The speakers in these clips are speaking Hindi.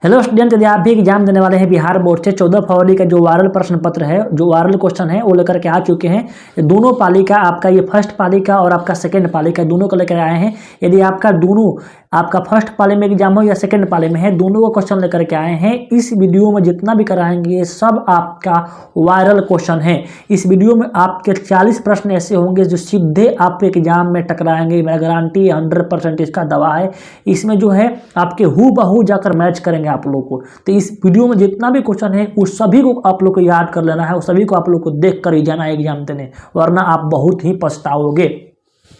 हेलो स्टूडेंट, यदि आप भी एग्जाम देने वाले हैं बिहार बोर्ड से 14 फरवरी का जो वायरल प्रश्न पत्र है, जो वायरल क्वेश्चन है वो लेकर के आ चुके हैं। ये दोनों पाली का, आपका ये फर्स्ट पाली का और आपका सेकंड पाली का, दोनों को लेकर आए हैं। यदि आपका दोनों, आपका फर्स्ट पाली में एग्जाम हो या सेकंड पाली में है, दोनों को क्वेश्चन लेकर के आए हैं। इस वीडियो में जितना भी कराएंगे ये सब आपका वायरल क्वेश्चन है। इस वीडियो में आपके 40 प्रश्न ऐसे होंगे जो सीधे आपके एग्जाम में टकराएंगे। मेरा गारंटी 100% इसका दवा है। इसमें जो है आपके हूबहू जाकर मैच करेंगे आप लोग को। तो इस वीडियो में जितना भी क्वेश्चन है उस सभी को आप लोग को याद कर लेना है, उस सभी को आप लोग को देख कर ही जाना है एग्जाम देने, वरना आप बहुत ही पछताओगे।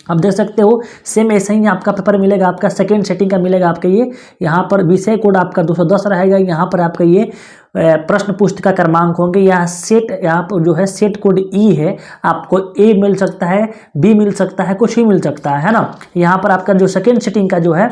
अब देख सकते हो सेम ऐसे ही आपका पेपर मिलेगा, आपका सेकंड सेटिंग का मिलेगा। आपका ये यहाँ पर विषय कोड आपका 210 रहेगा। यहाँ पर आपका ये प्रश्न पुस्तिका क्रमांक होंगे। यहाँ सेट, यहाँ पर जो है सेट कोड ई है, आपको ए मिल सकता है, बी मिल सकता है, कुछ भी मिल सकता है ना। यहाँ पर आपका जो सेकंड सेटिंग का जो है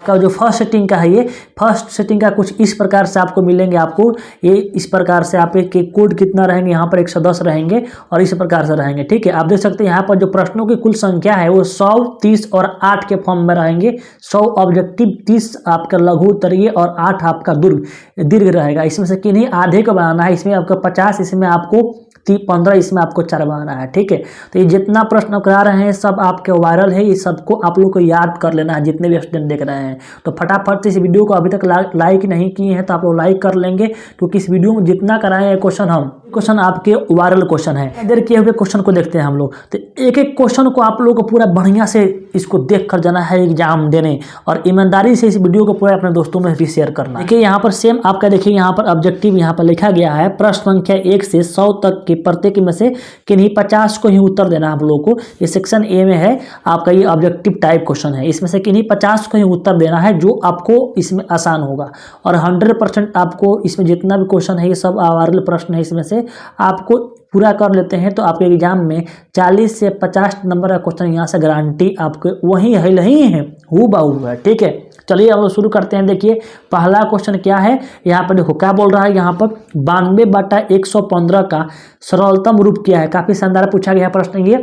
का जो फर्स्ट सेटिंग का है, ये फर्स्ट सेटिंग का कुछ इस प्रकार से आपको मिलेंगे। आपको ये इस प्रकार से आप के कोड कितना रहेंगे, यहाँ पर 110 रहेंगे और इस प्रकार से रहेंगे। ठीक है, आप देख सकते हैं यहाँ पर जो प्रश्नों की कुल संख्या है वो 100, 30 और 8 के फॉर्म में रहेंगे। 100 ऑब्जेक्टिव, 30 आपका लघु उत्तरीय और 8 आपका दीर्घ रहेगा। इसमें से किन्हीं आधे को बनाना है। इसमें आपका 50, इसमें आपको 15, इसमें आपको 4 बनाना है। ठीक है, तो ये जितना प्रश्न करा रहे हैं सब आपके वायरल है। ये सबको आप लोग को याद कर लेना है जितने भी स्टूडेंट देख रहे हैं। तो फटाफट से इस वीडियो को अभी तक लाइक नहीं किए हैं तो आप लोग लाइक कर लेंगे, क्योंकि इस वीडियो में जितना कराए हैं क्वेश्चन आपके वायरल क्वेश्चन है। इधर किए हुए क्वेश्चन को देखते हैं हम लोग। तो एक एक क्वेश्चन को आप लोगों को पूरा बढ़िया से इसको देख कर जाना है एग्जाम देने, और ईमानदारी से इस वीडियो को पूरा अपने दोस्तों में भी शेयर करना। देखिए यहाँ पर सेम आपका, देखिए यहाँ पर ऑब्जेक्टिव यहाँ पर लिखा गया है, प्रश्न संख्या 1 से 100 तक के प्रत्येक में से किन्हीं 50 को ही उत्तर देना है आप लोगों को। ये सेक्शन ए में है आपका, ये ऑब्जेक्टिव टाइप क्वेश्चन है। इसमें से किन्हीं 50 को ही उत्तर देना है जो आपको इसमें आसान होगा, और 100% आपको इसमें जितना भी क्वेश्चन है ये सब वायरल प्रश्न है। इसमें से आपको पूरा कर लेते हैं तो आपके एग्जाम में 40 से 50 नंबर का क्वेश्चन यहाँ से गारंटी आपको वही है, नहीं है, हूबहू है। ठीक है, चलिए हम लोग शुरू करते हैं। देखिए पहला क्वेश्चन क्या है, यहाँ पर देखो क्या बोल रहा है। यहाँ पर 92/115 का सरलतम रूप क्या है। काफी शानदार पूछा गया प्रश्न ये।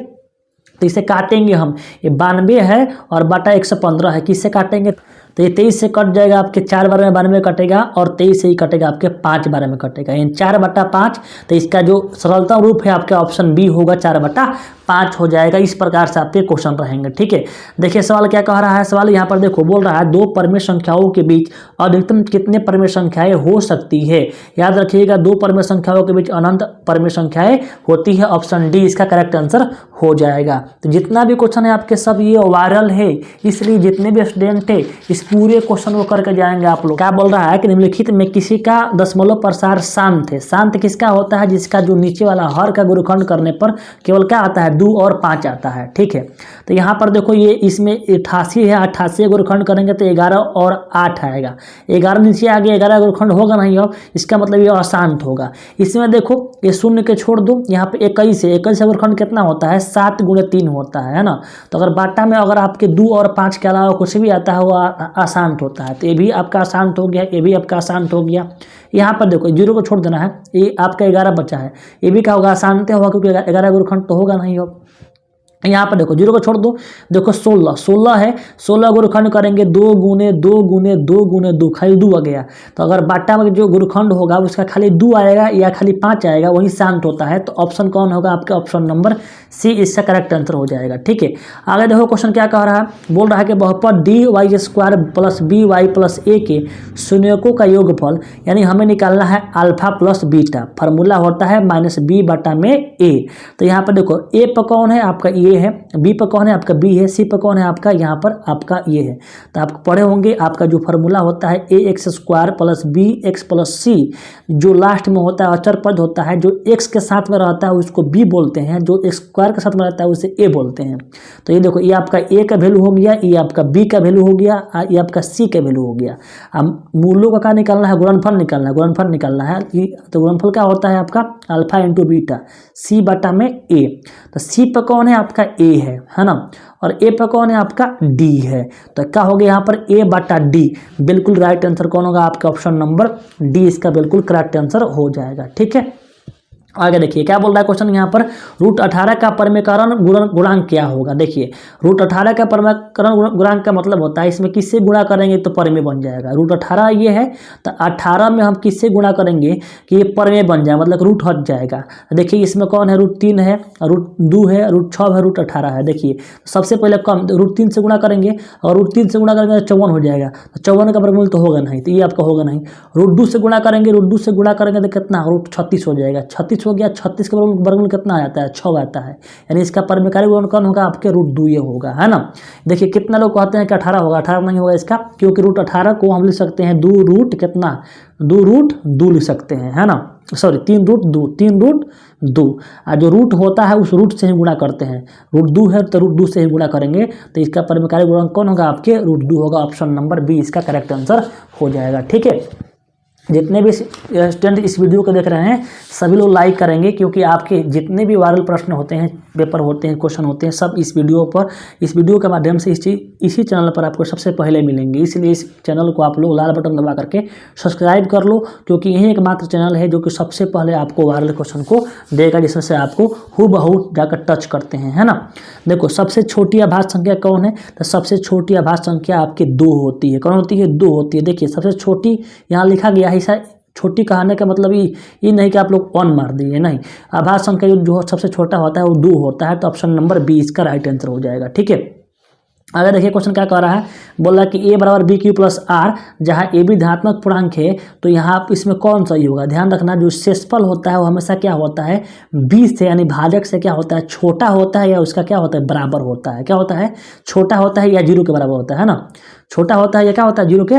तो इसे काटेंगे हम, ये 92 है और बटा 115 है, किससे काटेंगे? तो ये 23 से कट जाएगा, आपके 4 बार में 92 कटेगा, और 23 से ही कटेगा, आपके 5 बार में कटेगा, यानी 4/5। तो इसका जो सरलतम रूप है आपका ऑप्शन बी होगा, 4/5 हो जाएगा। इस प्रकार से आपके क्वेश्चन रहेंगे। ठीक है, देखिए सवाल क्या कह रहा है। सवाल यहाँ पर देखो बोल रहा है, 2 परमेय संख्याओं के बीच अधिकतम कितने परमेय संख्याएं हो सकती है। याद रखिएगा 2 परमेय संख्याओं के बीच अनंत परमेय संख्याएं होती है। ऑप्शन डी इसका करेक्ट आंसर हो जाएगा। तो जितना भी क्वेश्चन है आपके सब ये वायरल है, इसलिए जितने भी स्टूडेंट है इस पूरे क्वेश्चन को करके जाएंगे आप लोग। क्या बोल रहा है कि निम्नलिखित में किसी का दशमलव प्रसार शांत है। शांत किसका होता है? जिसका जो नीचे वाला हर का गुणनखंड करने पर केवल क्या आता है, 2 और 5 आता है। ठीक है, तो यहाँ पर देखो ये इसमें 88 है, 88 गुणनखंड करेंगे तो 11 और 8 आएगा। 11 नीचे आ गया, 11 गुणनखंड होगा नहीं, अब इसका मतलब ये अशांत होगा। इसमें देखो ये शून्य के छोड़ दो, यहाँ पे 21 है, 21 गुणनखंड कितना होता है, 7 × 3 होता है ना। तो अगर बाटा में अगर आपके 2 और 5 के अलावा कुछ भी आता है वो अशांत होता है। तो ये भी आपका अशांत हो गया, ये भी आपका अशांत हो गया। यहाँ पर देखो 0 को छोड़ देना है, ये आपका 11 बचा है, ये भी क्या होगा, अशांत होगा, क्योंकि 11 गुणनखंड तो होगा नहीं। अब यहाँ पर देखो 0 को छोड़ दो, देखो 16 है, 16 गुणनखंड करेंगे 2 × 2 × 2 × 2, खाली 2 आ गया। तो अगर बाटा में जो गुणनखंड होगा उसका खाली 2 आएगा या खाली 5 आएगा, वही शांत होता है। तो ऑप्शन कौन होगा आपका? ऑप्शन नंबर सी इसका करेक्ट आंसर हो जाएगा। ठीक है, आगे देखो क्वेश्चन क्या कह रहा है। बोल रहा है कि बहुपद dy² + by + a के शून्यकों का योगफल, यानी हमें निकालना है अल्फा प्लस बीटा। फार्मूला होता है -b/a। तो यहाँ पर देखो ए पर कौन है आपका, ये है, बी पर कौन है आपका, बी है, सी पर कौन है आपका, यहाँ पर आपका ये है। तो आप पढ़े होंगे आपका जो फार्मूला होता है ax² + bx + c, जो लास्ट में होता है अचर पद होता है, जो x के साथ में रहता है उसको b बोलते हैं, जो x² के साथ में रहता है उसे a बोलते हैं। तो ये देखो ये आपका a का वैल्यू हो गया, ये आपका b का वैल्यू हो गया, ये आपका c का वैल्यू हो गया। अब मूलों का क्या निकालना है, गुणनफल निकालना है, गुणनफल निकालना है। तो गुणनफल क्या होता है आपका अल्फा × बीटा, c/a। तो c पर कौन है आपका, a है ना, और ए पर कौन है आपका, डी है। तो क्या हो गया यहाँ पर a/d। बिल्कुल राइट आंसर कौन होगा आपका? ऑप्शन नंबर डी इसका बिल्कुल करेक्ट आंसर हो जाएगा। ठीक है, आगे देखिए क्या बोल रहा है क्वेश्चन यहाँ पर, √18 का परमीकरण गुणांक क्या होगा। देखिए √18 का परमीकरण गुणांक का मतलब होता है इसमें किससे गुणा करेंगे तो परमेय बन जाएगा। √18 ये है तो 18 में हम किससे गुणा करेंगे कि ये परमेय बन जाए, मतलब रूट हट जाएगा। देखिए इसमें कौन है, √3 है, √2 है, √6 है, √18 है। देखिए सबसे पहले कम √3 से गुणा करेंगे और √3 से गुणा करेंगे तो 54 हो जाएगा, तो 54 का वर्गमूल तो होगा नहीं, तो ये आपका होगा नहीं। √2 से गुणा करेंगे, √2 से गुणा करेंगे तो कितना, √36 हो जाएगा, 36 हो गया। 36 का वर्गमूल कितना आ जाता है, 6 आता है, यानी इसका परमेयकारी गुण कौन होगा आपके, √2 ये होगा, है ना। देखिए कितना लोग कहते हैं कि 18 होगा, 18 नहीं होगा इसका, क्योंकि √18 को हम लिख सकते हैं 2 √ कितना, 2 √ लिख सकते हैं, है ना, सॉरी 3 √2 और जो रूट होता है उस रूट से ही गुणा करते हैं। √2 है तो √2 से ही गुणा करेंगे, तो इसका परमेयकारी गुणांक कौन होगा आपके, √2 होगा। ऑप्शन नंबर बी इसका करेक्ट आंसर हो जाएगा। ठीक है, जितने भी स्टूडेंट इस वीडियो को देख रहे हैं सभी लोग लाइक करेंगे, क्योंकि आपके जितने भी वायरल प्रश्न होते हैं, पेपर होते हैं, क्वेश्चन होते हैं, सब इस वीडियो के माध्यम से इसी चैनल पर आपको सबसे पहले मिलेंगे। इसलिए इस चैनल को आप लोग लाल बटन दबा करके सब्सक्राइब कर लो, क्योंकि यही एकमात्र चैनल है जो कि सबसे पहले आपको वायरल क्वेश्चन को देगा, जिसमें से आपको हूबहू जाकर टच करते हैं, है ना। देखो सबसे छोटी अभाज्य संख्या कौन है, तो सबसे छोटी अभाज्य संख्या आपकी 2 होती है। कौन होती है, 2 होती है। देखिए सबसे छोटी यहाँ लिखा गया है, ऐसा छोटी कहने का मतलब ये नहीं कि आप लोग 1 मार दिए, नहीं, अभाज्य संख्या जो सबसे छोटा होता है वो 2 होता है, तो ऑप्शन नंबर बी इसका राइट आंसर हो जाएगा। ठीक है, अगर देखिए क्वेश्चन क्या कह रहा है, बोल रहा है कि a = bq + r, जहाँ a भी धनात्मक पूर्णांक है, तो यहाँ इसमें कौन सही होगा। ध्यान रखना जो शेषफल होता है वो हमेशा क्या होता है, 20 से यानी भाजक से क्या होता है, छोटा होता है या उसका क्या होता है, बराबर होता है। क्या होता है, छोटा होता है या 0 के बराबर होता है ना, छोटा होता है या क्या होता है, 0 के,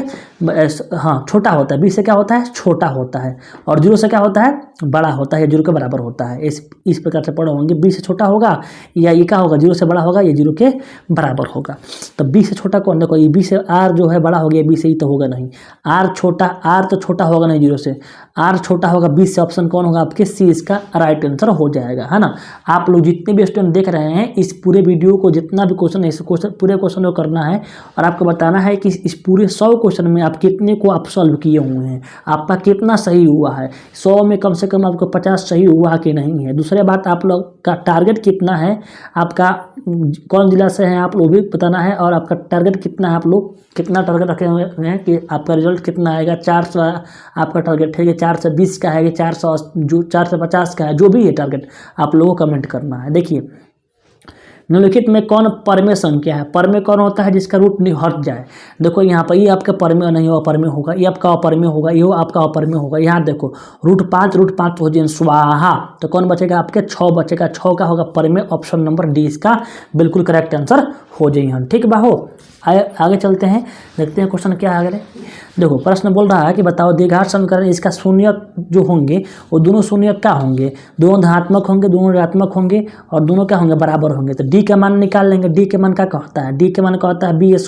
हाँ छोटा होता है। 20 से क्या होता है, छोटा होता है, और 0 से क्या होता है, बड़ा होता है या 0 के बराबर होता है। इस प्रकार से पढ़े होंगे, 20 से छोटा होगा या ये क्या होगा, 0 से बड़ा होगा, ये 0 के बराबर होगा। तो 20 से छोटा कौन, देखो ये 20 से r जो है बड़ा हो गया, 20 से ही तो होगा नहीं, r तो छोटा होगा नहीं 0 से, r छोटा होगा 20 से। ऑप्शन कौन होगा आपके, सी इसका राइट आंसर हो जाएगा, है ना। आप लोग जितने भी स्टूडेंट देख रहे हैं इस पूरे वीडियो को, जितना भी क्वेश्चन है, इस पूरे क्वेश्चन को करना है और आपको बताना है कि इस पूरे 100 क्वेश्चन में आप कितने को आप सॉल्व किए हुए हैं, आपका कितना सही हुआ है। 100 में कम से कम आपको 50 सही हुआ कि नहीं है। दूसरी बात, आप लोग का टारगेट कितना है, आपका कौन जिला से है आप लोग भी बताना है, और आपका टारगेट कितना है, आप लोग कितना टारगेट रखे हुए हैं कि आपका रिजल्ट कितना आएगा। 400 आपका टारगेट है कि 420 का है कि 450 का है, जो भी है टारगेट आप लोगों को कमेंट करना है। देखिए निम्नलिखित में कौन परमेय संख्या है, परमेय कौन होता है जिसका रूट नहीं हट जाए। देखो यहाँ पर ये आपका परमेय नहीं हो, अपरमेय होगा, ये आपका अपरमेय होगा, ये आपका अपरमेय होगा। यहाँ देखो √5 हो जाए स्वाहा, तो कौन बचेगा आपके, 6 बचेगा, 6 का होगा परमेय। ऑप्शन नंबर डी इसका बिल्कुल करेक्ट आंसर हो जाइए। ठीक बाहो, आगे चलते हैं, देखते हैं क्वेश्चन क्या है आगे। देखो प्रश्न बोल रहा है कि बताओ द्विघात समीकरण इसका शून्य जो होंगे वो दोनों शून्य क्या होंगे, दोनों धनात्मक होंगे, दोनों ऋणात्मक होंगे, और दोनों क्या होंगे, बराबर होंगे। तो डी का मान निकाल लेंगे। डी के मान क्या कहता है, डी के मान कहता है b² -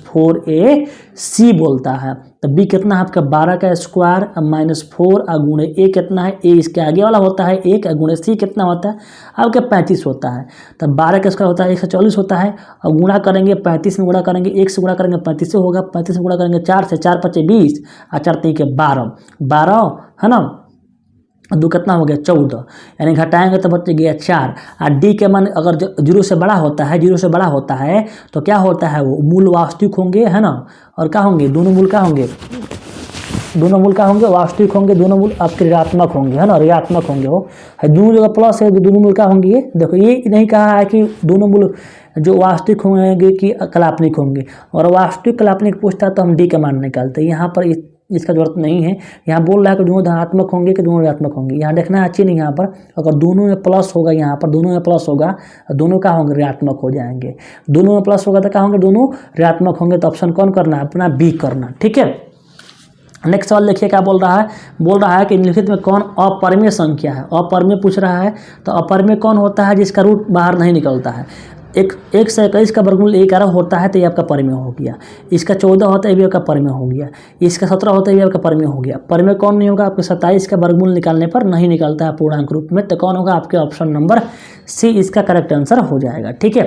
4ac बोलता है। तो b कितना है आपका, 12 का स्क्वायर -4 गुणे a कितना है, a इसके आगे वाला होता है 1 गुणे c कितना होता है आपका 35 होता है। तो 12 का स्क्वायर होता है 140 होता है, और गुणा करेंगे 35 में गुणा करेंगे, 1 से गुणा करेंगे 35 से होगा, 35 में गुणा करेंगे 4 से, 4 × 5 = 20 और 4 × 3 = 12 है ना। 2 कितना हो गया, 14, यानी घटाएंगे तो बच गया 4। और डी के मान अगर 0 से बड़ा होता है तो क्या होता है, वो मूल वास्तविक होंगे, है ना। और क्या होंगे, दोनों मूल क्या होंगे, वास्तविक होंगे, दोनों मूल आपके ऋणात्मक होंगे, है ना, ऋणात्मक होंगे। वो दोनों जगह प्लस है, दोनों मूल क्या होंगे, ये देखो ये नहीं कहा है कि दोनों मूल जो वास्तविक होंगे कि काल्पनिक होंगे, और वास्तविक काल्पनिक पूछता है तो हम डी का मान निकालते हैं। यहाँ पर इसका जरूरत नहीं है, यहाँ बोल रहा है कि दोनों धनात्मक होंगे कि दोनों ऋणात्मक होंगे। यहाँ देखना है अच्छी नहीं, यहाँ पर अगर दोनों में प्लस होगा, यहाँ पर दोनों में प्लस होगा, दोनों क्या होंगे, ऋणात्मक हो जाएंगे। दोनों में प्लस होगा तो क्या होंगे, दोनों ऋणात्मक होंगे। तो ऑप्शन कौन करना है, अपना बी करना। ठीक है, नेक्स्ट सवाल देखिए क्या बोल रहा है कि निम्नलिखित में कौन अपरमेय संख्या है। अपरमेय पूछ रहा है, तो अपरमेय कौन होता है जिसका रूट बाहर नहीं निकलता है। एक से 21 का वर्गमूल 11 होता है तो ये आपका परिमेय हो गया। इसका 14 होता है ये भी आपका परिमेय हो गया। इसका 17 होता है ये आपका परिमेय हो गया। परिमेय कौन नहीं होगा? आपके 27 का वर्गमूल निकालने पर नहीं निकलता है पूर्णांक रूप में, तो कौन होगा? आपके ऑप्शन नंबर सी इसका करेक्ट आंसर हो जाएगा। ठीक है,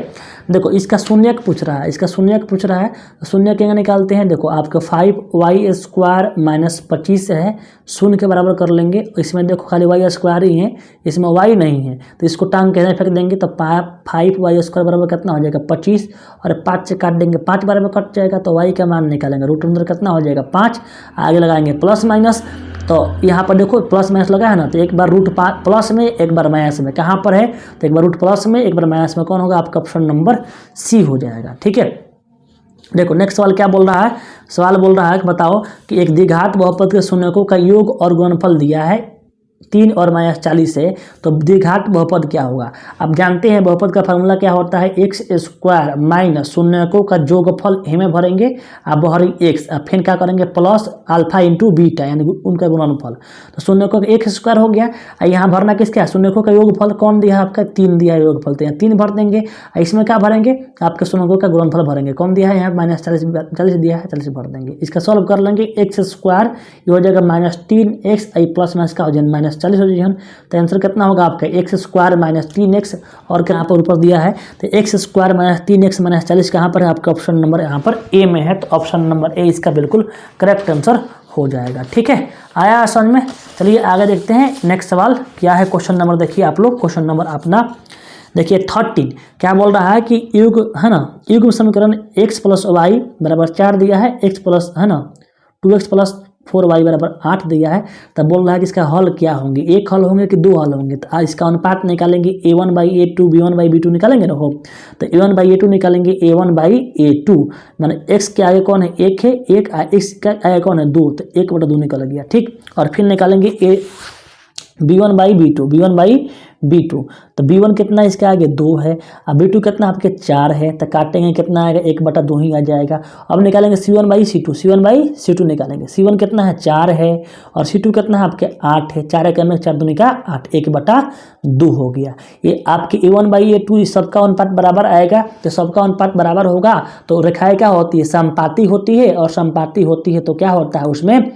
देखो इसका शून्यक पूछ रहा है, इसका शून्यक पूछ रहा है तो शून्य क्या निकालते हैं? देखो आपका 5y² - 25 है, शून्य के बराबर कर लेंगे। इसमें देखो खाली y² ही है, इसमें y नहीं है, तो इसको टांग के फेंक देंगे तो 5y² बराबर कितना हो जाएगा? 25, और 5 से काट देंगे, 5 बराबर कट जाएगा तो y का मान निकालेंगे। रूट अंदर कितना हो जाएगा? 5, आगे लगाएंगे प्लस माइनस, तो यहाँ पर देखो प्लस माइनस लगा है ना, तो एक बार रूट प्लस में एक बार माइनस में, कहाँ पर है? तो एक बार रूट प्लस में एक बार माइनस में, कौन होगा? आपका ऑप्शन नंबर सी हो जाएगा। ठीक है, देखो नेक्स्ट सवाल क्या बोल रहा है? सवाल बोल रहा है कि बताओ कि एक द्विघात बहुपद के शून्यकों का योग और गुणनफल दिया है 3 और -40 है, तो द्विघात बहुपद क्या होगा? आप जानते हैं बहुपद का फार्मूला क्या होता है? x² - शून्यकों का जोगफल में भरेंगे, आप भरें x, अब फिर क्या करेंगे? प्लस अल्फा इंटू बीटा, यानी उनका गुणनफल। तो शून्यकों का x² हो गया, यहाँ भरना किसका है? शून्यकों का योगफल कौन दिया है? आपका 3 दिया है योगफल, तो यहाँ 3 भर देंगे। इसमें क्या भरेंगे? आपके शून्यकों का गुणनफल भरेंगे, कौन दिया है? यहाँ -40 दिया है, 40 भर देंगे। इसका सॉल्व कर लेंगे, x² ये हो जाएगा -3x, प्लस माइनस का हो जाएगा -40 हो जाएगा, तो आंसर कितना होगा आपका? x² - 3x, और यहाँ पर ऊपर दिया है तो x² - 3x - 40 कहाँ पर है? आपका ऑप्शन नंबर यहाँ पर ए में है, तो ऑप्शन नंबर ए इसका बिल्कुल करेक्ट आंसर हो जाएगा। ठीक है, आया समझ में? चलिए आगे देखते हैं नेक्स्ट सवाल क्या है। क्वेश्चन नंबर देखिए आप लोग, क्वेश्चन नंबर अपना देखिए 13 क्या बोल रहा है कि युग है ना, युग समीकरण x + y बराबर 4 दिया है, x प्लस है ना 2x + 4y बराबर 8 दिया है, तब बोल रहा है कि इसका हल क्या होंगे? एक हल होंगे कि 2 हल होंगे? तो इसका अनुपात निकालेंगे, a1/a2 b1/b2 निकालेंगे ना हो, तो a1/a2 निकालेंगे a1/a2, माने x के आगे कौन है? 1 है, 1 x के आगे कौन है? 2, तो 1/2 निकल गया। ठीक, और फिर निकालेंगे b1/b2, तो b1 कितना इसके आगे? 2 है, अब b2 कितना आपके 4 है, तो काटेंगे कितना आएगा? 1/2 ही आ जाएगा। अब निकालेंगे c1/c2 निकालेंगे, c1 कितना है? 4 है, और c2 कितना है आपके? 8 है, 4 एक में 4 दूनी का 8, 1/2 हो गया। ये आपके a1/a2 सबका अनुपात बराबर आएगा, तो सबका अनुपात बराबर होगा तो रेखाएं क्या होती है? समपाती होती है, और समपाती होती है तो क्या होता है? उसमें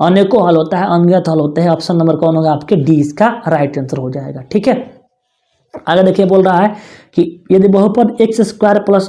अनेकों हल होता है, अनगिनत हल होते हैं। ऑप्शन नंबर कौन होगा? आपके डी इसका राइट आंसर हो जाएगा। ठीक है, आगे देखिए बोल रहा है कि यदि बहुपद x² +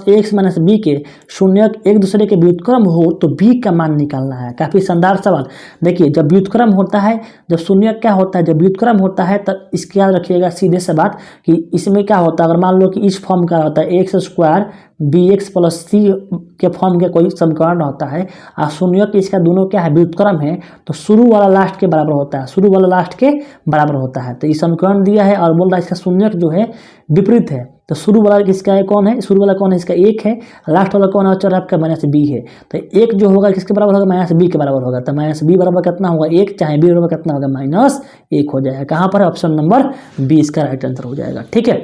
ax - b के शून्यक एक दूसरे के व्युत्क्रम हो तो b का मान निकालना है। काफी शानदार सवाल। देखिए जब व्युत्क्रम होता है, जब शून्यक क्या होता है? जब व्युत्क्रम होता है तो इसके याद रखिएगा सीधे से बात कि इसमें क्या होता है, अगर मान लो कि इस फॉर्म का होता है x² bx + c के फॉर्म के कोई समीकरण होता है, और शून्यक इसका दोनों क्या है? व्युत्क्रम है, तो शुरू वाला लास्ट के बराबर होता है, शुरू वाला लास्ट के बराबर होता है। तो ये समीकरण दिया है और बोल रहा है इसका शून्यक जो है विपरीत है, तो शुरू वाला किसका है? कौन है? शुरू वाला कौन है? इसका 1 है, लास्ट वाला कौन है? आपका -b है, तो 1 जो होगा किसके बराबर होगा? -b के बराबर होगा, तो -b बराबर कितना होगा? 1, चाहे b बराबर कितना होगा? -1 हो जाएगा। कहाँ पर है? ऑप्शन नंबर बी इसका राइट आंसर हो जाएगा। ठीक है,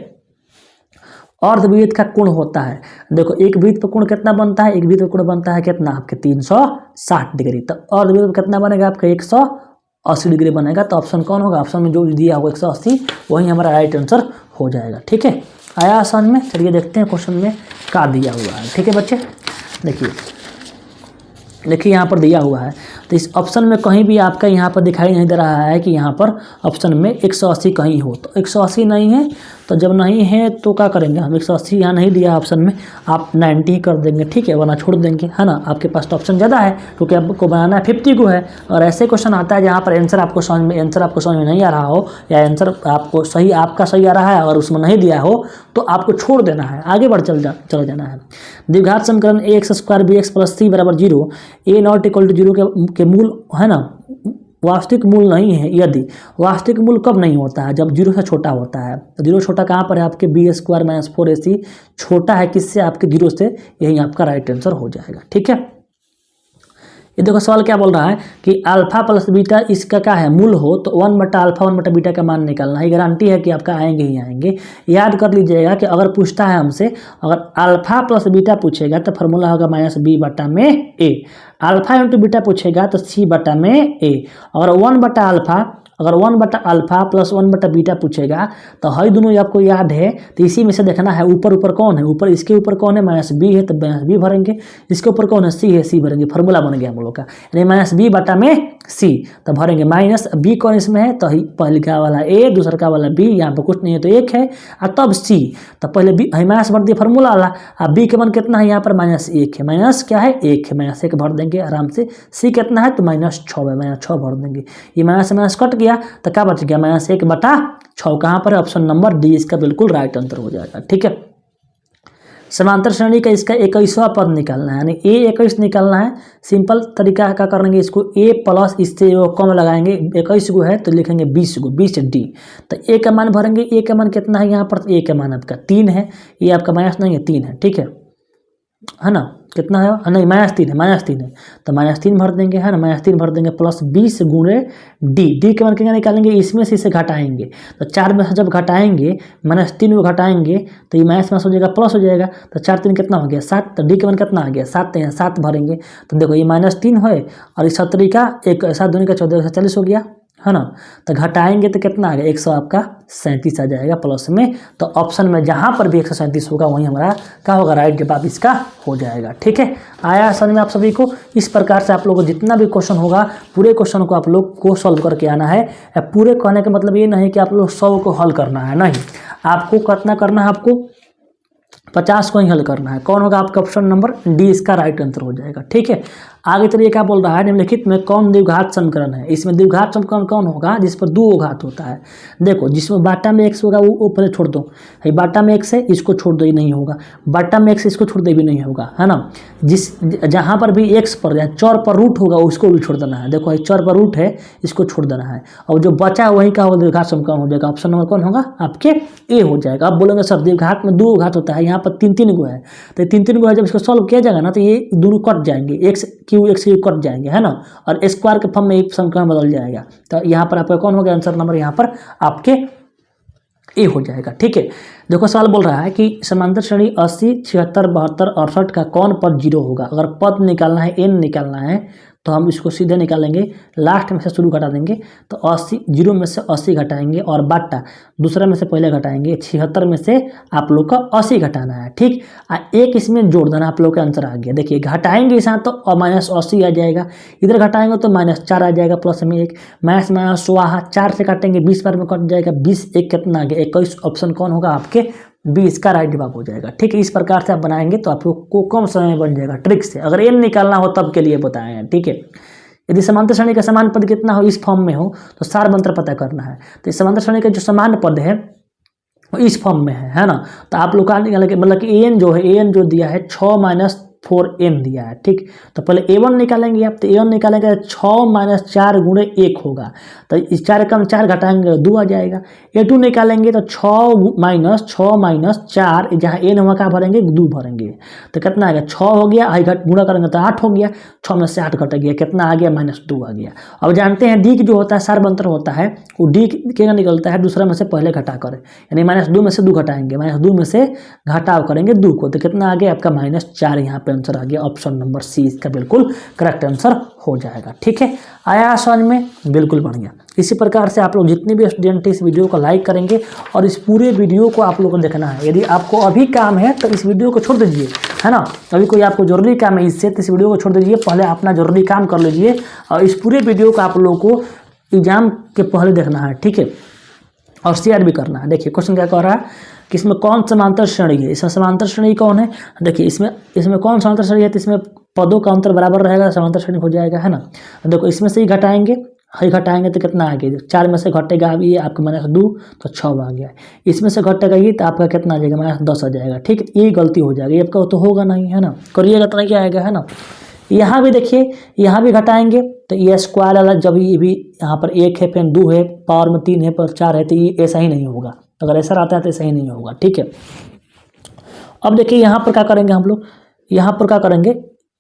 अर्धवृत्त का कोण होता है, देखो एक वृत्त पर कोण कितना बनता है? एक वृत्त पर कोण बनता है कितना? आपके 360 डिग्री, तो अर्धवृत्त पर कितना बनेगा? आपका 180 डिग्री बनेगा, तो ऑप्शन कौन होगा? ऑप्शन में जो दिया होगा 180 वही हमारा राइट आंसर हो जाएगा। ठीक है, आया आसान में? चलिए देखते हैं क्वेश्चन में क्या दिया हुआ है। ठीक है बच्चे, देखिए यहाँ पर दिया हुआ है, तो इस ऑप्शन में कहीं भी आपका यहाँ पर दिखाई नहीं दे रहा है कि यहाँ पर ऑप्शन में 180 कहीं हो, तो 180 नहीं है, तो जब नहीं है तो क्या करेंगे हम? 180 यहाँ नहीं दिया ऑप्शन में, आप 90 कर देंगे। ठीक है, वरना छोड़ देंगे, है ना? आपके पास तो ऑप्शन ज़्यादा है क्योंकि आपको बनाना है 50 को है, और ऐसे क्वेश्चन आता है जहाँ पर आंसर आपको समझ में नहीं आ रहा हो, या आंसर आपको आपका सही आ रहा है और उसमें नहीं दिया हो, तो आपको छोड़ देना है, आगे बढ़ चल जाना है। द्विघात समीकरण ax² bx + c बराबर 0, a ≠ 0 के मूल है ना वास्तविक मूल नहीं है। यदि वास्तविक मूल कब नहीं होता है? जब 0 से छोटा होता है। तो 0 छोटा कहाँ पर है? आपके b² - 4ac छोटा है किससे? आपके 0 से, यही आपका राइट आंसर हो जाएगा। ठीक है, ये देखो सवाल क्या बोल रहा है कि अल्फा + बीटा इसका क्या है? मूल हो, तो 1/α 1/बीटा का मान निकालना है। गारंटी है कि आपका आएंगे ही आएंगे। याद कर लीजिएगा कि अगर पूछता है हमसे, अगर अल्फा + बीटा पूछेगा तो फॉर्मूला होगा -b/a, अल्फा × बीटा पूछेगा तो c/a, अगर 1/α अगर 1/α प्लस 1/β पूछेगा तो हई दोनों आपको याद है, तो इसी में से देखना है ऊपर ऊपर कौन है, ऊपर इसके ऊपर कौन है -b है तो -b भरेंगे, इसके ऊपर कौन है c है, c भरेंगे, फार्मूला बन गया हम लोग का, यानी -b/c तो भरेंगे -b कौन इसमें है, तो पहले का वाला a दूसरा का वाला b, यहाँ पर कुछ नहीं है तो 1 है और तब c, तो पहले b माइनस भर दिए फार्मूला वाला, अब b के मान कितना है यहाँ पर -1 है, माइनस क्या है 1 है, -1 भर देंगे आराम से, c कितना है तो -6 है, -6 भर देंगे, ये माइनस कट गया तो क्या बच गया -1/6, कहाँ पर है ऑप्शन नंबर डी इसका बिल्कुल राइट आंसर हो जाएगा। ठीक है, समांतर श्रेणी का इसका 21वां पद निकालना है, यानी a21 निकालना है। सिंपल तरीका क्या करेंगे, इसको a प्लस इससे कम लगाएंगे, 21 को है तो लिखेंगे 20 को, 20d, तो a का मान भरेंगे, a का मान कितना है यहाँ पर, a का मान आपका 3 है, ये आपका माइनस नहीं है 3 है, ठीक है ना, कितना है नहीं -3 है, -3 है तो -3 भर देंगे, है ना, -3 भर देंगे प्लस 20 गुणे d के मान क्या निकालेंगे, इसमें से इसे घटाएंगे, तो 4 में से जब घटाएंगे -3 को घटाएंगे तो ये माइनस हो जाएगा प्लस हो जाएगा, तो 4 3 कितना हो गया 7, तो d के मान कितना आ गया 7, है 7 भरेंगे, तो देखो ये -3 है और इस 7 का 7 दूनी का 14 140 हो गया, है ना, तो घटाएंगे तो कितना आ गया 100 आपका 37 आ जाएगा प्लस में, तो ऑप्शन में जहाँ पर भी 137 होगा वहीं हमारा क्या होगा, राइट जवाब इसका हो जाएगा। ठीक है, आया समझ में आप सभी को। इस प्रकार से आप लोगों को जितना भी क्वेश्चन होगा पूरे क्वेश्चन को आप लोग को सॉल्व करके आना है। पूरे कहने का मतलब ये नहीं कि आप लोग 100 को हल करना है, नहीं, आपको कितना करना है, आपको 50 को ही हल करना है। कौन होगा आपका ऑप्शन नंबर डी इसका राइट आंसर हो जाएगा। ठीक है, आगे चलिए क्या बोल रहा है, निम्नलिखित में कौन द्विघात समीकरण है। इसमें द्विघात समीकरण कौन होगा, जिस पर 2 घात होता है। देखो जिसमें बाटा में x होगा वो पहले छोड़ दो, ये बाटा में x है इसको छोड़ दो, ये नहीं होगा, बाटा में x इसको छोड़ दे भी नहीं होगा, है ना। जिस जहाँ पर भी x पर या चौर पर रूट होगा उसको भी छोड़ देना है। देखो ये चौर पर रूट है इसको छोड़ देना है, और जो बचा है वही का होगा द्विघात समीकरण हो जाएगा। ऑप्शन नंबर कौन होगा आपके ए हो जाएगा। अब बोलेंगे सर द्विघात में 2 घात होता है, यहाँ पर 3 गो है, तो 3 गो है, जब इसको सॉल्व किया जाएगा ना तो ये दोनों कट जाएंगे, x क्यू कट जाएंगे, है ना, और स्क्वायर के फॉर्म में एक समीकरण बदल जाएगा। तो यहाँ पर आपका कौन होगा आंसर नंबर, यहाँ पर आपके ए हो जाएगा। ठीक है, देखो सवाल बोल रहा है कि समांतर श्रेणी 80 76 72 68 का कौन पद 0 होगा। अगर पद निकालना है, n निकालना है, तो हम इसको सीधे निकालेंगे, लास्ट में से शुरू घटा देंगे, तो 80 0 में से 80 घटाएंगे और बाटा दूसरा में से पहले घटाएंगे, 76 में से आप लोग का 80 घटाना है। ठीक, एक इसमें जोड़ देना, आप लोग का आंसर आ गया। देखिए घटाएंगे इस तो -80 आ जाएगा, इधर घटाएंगे तो -4 आ जाएगा, प्लस में 1 माइनस 4 से काटेंगे 20 बार में कट जाएगा, 20 1 कितना आ गया 21। ऑप्शन कौन होगा आपके बी इसका राइट जवाब हो जाएगा। ठीक है, इस प्रकार से आप बनाएंगे तो आप लोग को कम समय में बन जाएगा ट्रिक से। अगर एन निकालना हो तब के लिए बताए हैं। ठीक है, यदि समांतर श्रेणी का समान पद कितना हो इस फॉर्म में हो तो सार मंत्र पता करना है। तो इस समांतर श्रेणी का जो समान पद है इस फॉर्म में है ना, तो आप लोग का मतलब कि एन जो है, एन जो दिया है 6 - 4n दिया है। ठीक, तो पहले a1 निकालेंगे आप, तो a1 निकालेंगे 6 - 4 गुणे 1 होगा, तो इस 4 कम 4 घटाएंगे 2 आ जाएगा। a2 निकालेंगे तो 6 - 4 जहाँ n हुआ क्या भरेंगे 2 भरेंगे, तो कितना आ गया 6 हो गया, आई घट गुणा करेंगे तो 8 हो गया, 6 में से 8 घट गया, कितना आ गया -2 आ गया। अब जानते हैं डी जो होता है सारबंतर होता है, वो डी क्या निकलता है दूसरा में से पहले घटा कर, यानी -2 में से 2 घटाएंगे, -2 में से घटाव करेंगे 2 को, तो कितना आ गया आपका -4 यहाँ पे आंसर आ गया। ऑप्शन नंबर सी इसका बिल्कुल करेक्ट आंसर हो जाएगा। ठीक है, आया समझ में, बिल्कुल बढ़िया। इसी प्रकार से आप लोग जितने भी स्टूडेंट इस वीडियो को लाइक करेंगे और इस पूरे वीडियो को आप लोगों को देखना है। यदि आपको अभी काम है तो इस वीडियो को छोड़ दीजिए, है ना, अभी कोई आपको जरूरी काम है इससे, तो इस वीडियो को छोड़ दीजिए, पहले अपना जरूरी काम कर लीजिए और इस पूरे वीडियो को आप लोगों को एग्जाम के पहले देखना है। ठीक है, और शेयर भी करना है। देखिए क्वेश्चन क्या कह रहा है कि इसमें कौन समांतर श्रेणी है, इसमें समांतर श्रेणी कौन है। देखिए इसमें कौन समांतर श्रेणी है, तो इसमें पदों का अंतर बराबर रहेगा, समांतर श्रेणी हो जाएगा, है ना। देखो इसमें से ही घटाएंगे, घटाएंगे तो कितना आ गया, 4 में से घटेगा अब ये आपका -2 तो 6 आ गया, इसमें से घटेगा ये तो आपका कितना आ जाएगा -10 आ जाएगा। ठीक, ये गलती हो जाएगी, आपका तो होगा नहीं, है ना, करिएगा तो नहीं क्या आएगा, है ना। यहाँ भी देखिए, यहाँ भी घटाएंगे तो ये स्क्वायर वाला, जब ये भी यहाँ पर 1 है फिर 2 है, पावर में 3 है पर 4 है, तो ये ऐसा ही नहीं होगा। अगर ऐसा आता है तो ऐसा ही नहीं होगा। ठीक है, अब देखिए यहाँ पर क्या करेंगे हम लोग, यहाँ पर क्या करेंगे,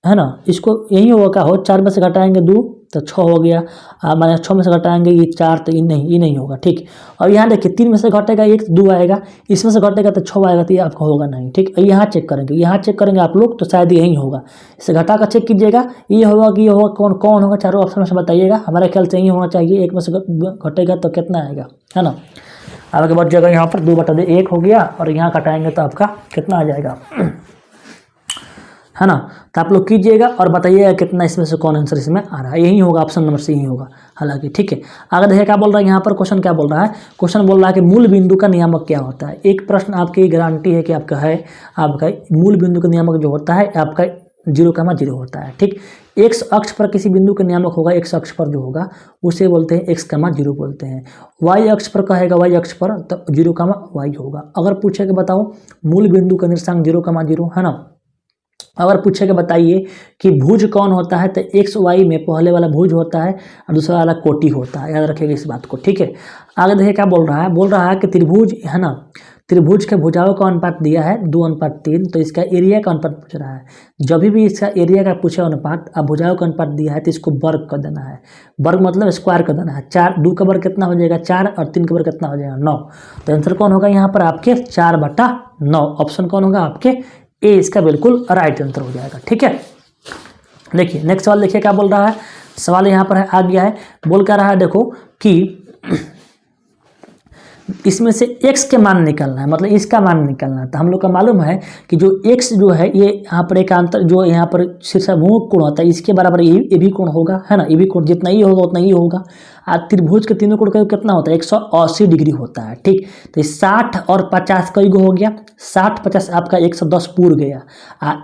है ना, इसको यही होगा क्या हो, 4 में से घटाएंगे 2 तो 6 हो गया, -6 में से घटाएंगे ये 4 तो ये नहीं होगा। ठीक, और यहाँ देखिए 3 में से घटेगा 1 तो 2 आएगा, इसमें से घटेगा तो 6 आएगा, तो ये आपका होगा नहीं। ठीक, यहाँ चेक करेंगे आप लोग तो शायद यही होगा, इसे घटा कर चेक कीजिएगा, ये होगा कि ये होगा, कौन होगा, चारों ऑप्शन में से बताइएगा। हमारे ख्याल से यही होना चाहिए, 1 में से घटेगा तो कितना आएगा, है ना। आगे बच जाएगा यहाँ पर 2/1 हो गया, और यहाँ घटाएंगे तो आपका कितना आ जाएगा, है ना। तो आप लोग कीजिएगा और बताइएगा कितना इसमें से कौन आंसर इसमें आ रहा है, यही होगा, ऑप्शन नंबर सी ही होगा हालांकि। ठीक है, आगे देखिए क्या बोल रहा है यहाँ पर, क्वेश्चन क्या बोल रहा है, क्वेश्चन बोल रहा है कि मूल बिंदु का नियामक क्या होता है। एक प्रश्न आपकी गारंटी है कि आपका है, आपका मूल बिंदु का नियामक जो होता है आपका 0,0 होता है। ठीक, एक्स अक्ष पर किसी बिंदु का नियामक होगा, एक्स अक्ष पर जो होगा उसे बोलते हैं x,0 बोलते हैं। वाई अक्ष पर कहेगा, वाई अक्ष पर तो 0,y होगा। अगर पूछे कि बताओ मूल बिंदु का निर्देशांक 0,0, है ना। अगर पूछे कि बताइए कि भुज कौन होता है, तो एक्स वाई में पहले वाला भुज होता है और दूसरा वाला कोटि होता है, याद रखिएगा इस बात को। ठीक है, आगे देखिए क्या बोल रहा है कि त्रिभुज, है ना, त्रिभुज के भुजाओं का अनुपात दिया है 2:3, तो इसका एरिया का अनुपात पूछ रहा है। जब भी इसका एरिया का पूछे अनुपात, अब भुजाओं का अनुपात दिया है तो इसको वर्ग कर देना है, वर्ग मतलब स्क्वायर कर देना है। 2 का वर्ग कितना हो जाएगा 4, और 3 का वर्ग कितना हो जाएगा 9। तो आंसर कौन होगा यहाँ पर आपके 4/9, ऑप्शन कौन होगा आपके ए, इसका बिल्कुल राइट आंसर हो जाएगा। ठीक है, देखिए नेक्स्ट सवाल देखिए क्या बोल रहा है, सवाल यहाँ पर है, आ गया है, बोल क्या रहा है, देखो कि इसमें से x के मान निकालना है, मतलब इसका मान निकालना है। तो हम लोग का मालूम है कि जो x जो है ये यहाँ पर एक अंतर, जो यहाँ पर शीर्षाभिमुख कोण होता है इसके बराबर ये भी कोण होगा, है ना, ये भी कोण जितना ही होगा उतना ही होगा। त्रिभुज के तीनों कोण का कितना होता है 180 डिग्री होता है। ठीक, तो 60 और 50 कई गो हो गया, 60 50 आपका 110 पूर गया,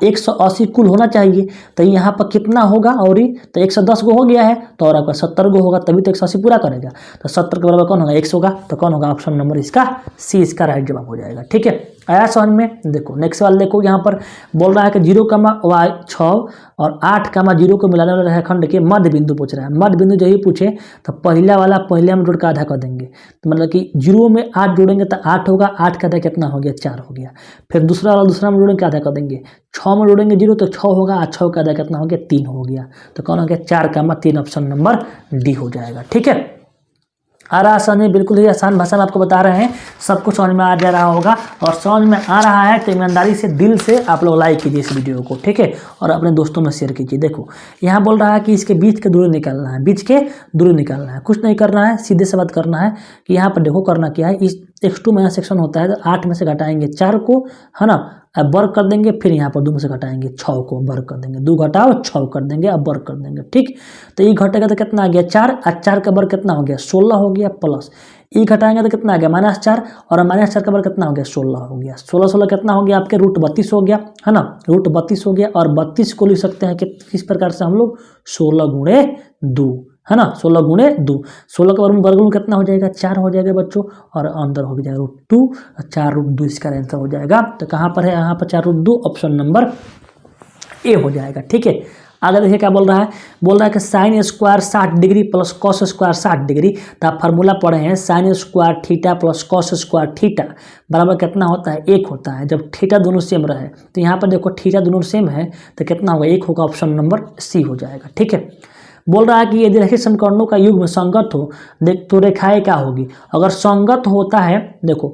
180 कुल होना चाहिए, तो यहाँ पर कितना होगा, और तो 110 गो हो गया है, तो और आपका 70 गो होगा, तभी तो 180 पूरा करेगा। तो 70 के बराबर कौन होगा, x होगा, तो कौन होगा, ऑप्शन नंबर इसका सी इसका राइट जवाब हो जाएगा। ठीक है, आया समझ में। देखो नेक्स्ट सवाल देखो, यहाँ पर बोल रहा है कि 0,6 और 8,0 को मिलाने वाले रेखाखंड के मध्य बिंदु पूछ रहा है। मध्य बिंदु जो ही पूछे तो पहला वाला पहले हम जोड़ का आधा कर देंगे, तो मतलब कि 0 में 8 जोड़ेंगे तो 8 होगा, 8 का आधा कितना हो गया 4 हो गया। फिर दूसरा वाला दूसरा में जोड़ेंगे आधा कर देंगे, 6 में जोड़ेंगे 0 तो 6 होगा, 6 का आधा कितना हो गया 3 हो गया। तो कौन हो गया 4,3, ऑप्शन नंबर डी हो जाएगा। ठीक है, आ रहा समझ में, बिल्कुल ही आसान भाषा में आपको बता रहे हैं, सब कुछ समझ में आ जा रहा होगा। और समझ में आ रहा है तो ईमानदारी से दिल से आप लोग लाइक कीजिए इस वीडियो को। ठीक है, और अपने दोस्तों में शेयर कीजिए। देखो यहाँ बोल रहा है कि इसके बीच के दूरी निकालना है, बीच के दूरी निकालना है, कुछ नहीं करना है, सीधे से बात करना है कि यहाँ पर देखो करना क्या है, इस x2 माइनस सेक्शन होता है तो 8 में से घटाएंगे 4 को, है ना, अब वर्ग कर देंगे, फिर यहाँ पर 2 में से घटाएंगे 6 को, वर्ग कर देंगे, 2 घटाओ 6 कर देंगे, अब वर्ग कर देंगे। ठीक, तो ये घटेगा तो कितना आ गया 4, और 4 का वर्ग कितना हो गया 16 हो गया, प्लस ये घटाएंगे तो कितना आ गया -4, और -4 का वर्ग कितना हो गया 16 हो गया, 16 कितना हो गया आपके √32 हो गया, है ना, √32 हो गया। और 32 को लिख सकते हैं कि किस प्रकार से हम लोग 16 × 2, है ना, 16 × 2, 16 का वर्गमूल कितना हो जाएगा 4 हो जाएगा बच्चों, और अंदर हो जाएगा √2, 4√2 इसका आंसर हो जाएगा। तो कहाँ पर है, यहाँ पर 4√2, ऑप्शन नंबर ए हो जाएगा। ठीक है, आगे देखिए क्या बोल रहा है, बोल रहा है कि sine square 60 degree plus cos square 60 degree, तो आप फार्मूला पढ़े हैं, sine square theta plus cos square theta बराबर कितना होता है 1 होता है, जब थीटा दोनों सेम रहे। तो यहाँ पर देखो थीटा दोनों सेम है तो कितना होगा 1 होगा, ऑप्शन नंबर सी हो जाएगा। ठीक है, बोल रहा है कि यदि रेखीय समीकरणों का युग्म संगत हो तो रेखाएं क्या होगी। अगर संगत होता है, देखो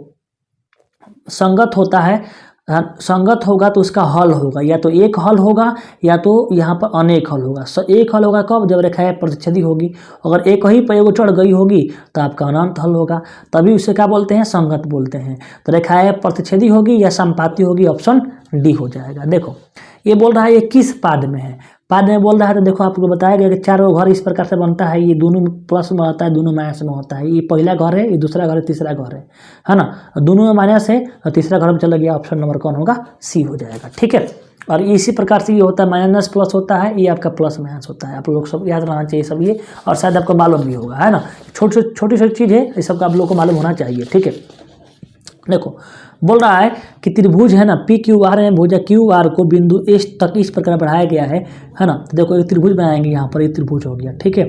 संगत होता है, संगत होगा तो उसका हल होगा, या तो एक हल होगा या तो यहाँ पर अनेक हल होगा। एक हल होगा कब, जब रेखाएं प्रतिच्छेदी होगी। अगर एक ही पर चढ़ गई होगी तो आपका अनंत हल होगा, तभी उसे क्या बोलते हैं, संगत बोलते हैं। तो रेखाएं प्रतिच्छेदी होगी या समपाती होगी, ऑप्शन डी हो जाएगा। देखो ये बोल रहा है ये किस पाद में है, पाद में बोल रहा है तो देखो आपको बताया गया कि 4 घर इस प्रकार से बनता है, ये दोनों प्लस में होता है, दोनों माइनस में होता है। ये पहला घर है, ये दूसरा घर है, तीसरा घर है ना, दोनों में माइनस है और तीसरा घर में चला गया, ऑप्शन नंबर कौन होगा सी हो जाएगा। ठीक है, और इसी प्रकार से ये होता है माइनस प्लस होता है, ये आपका प्लस माइनस होता है। आप लोग सब याद रहना चाहिए सब ये, और शायद आपको मालूम भी होगा, है ना, छोटी छोटी चीज़ है, ये सब का आप लोग को मालूम होना चाहिए। ठीक है, देखो बोल रहा है कि त्रिभुज है ना PQR है, भुजा QR को बिंदु S तक इस प्रकार बढ़ाया गया है ना। तो देखो एक त्रिभुज बनाएंगे, यहाँ पर ये त्रिभुज हो गया। ठीक है,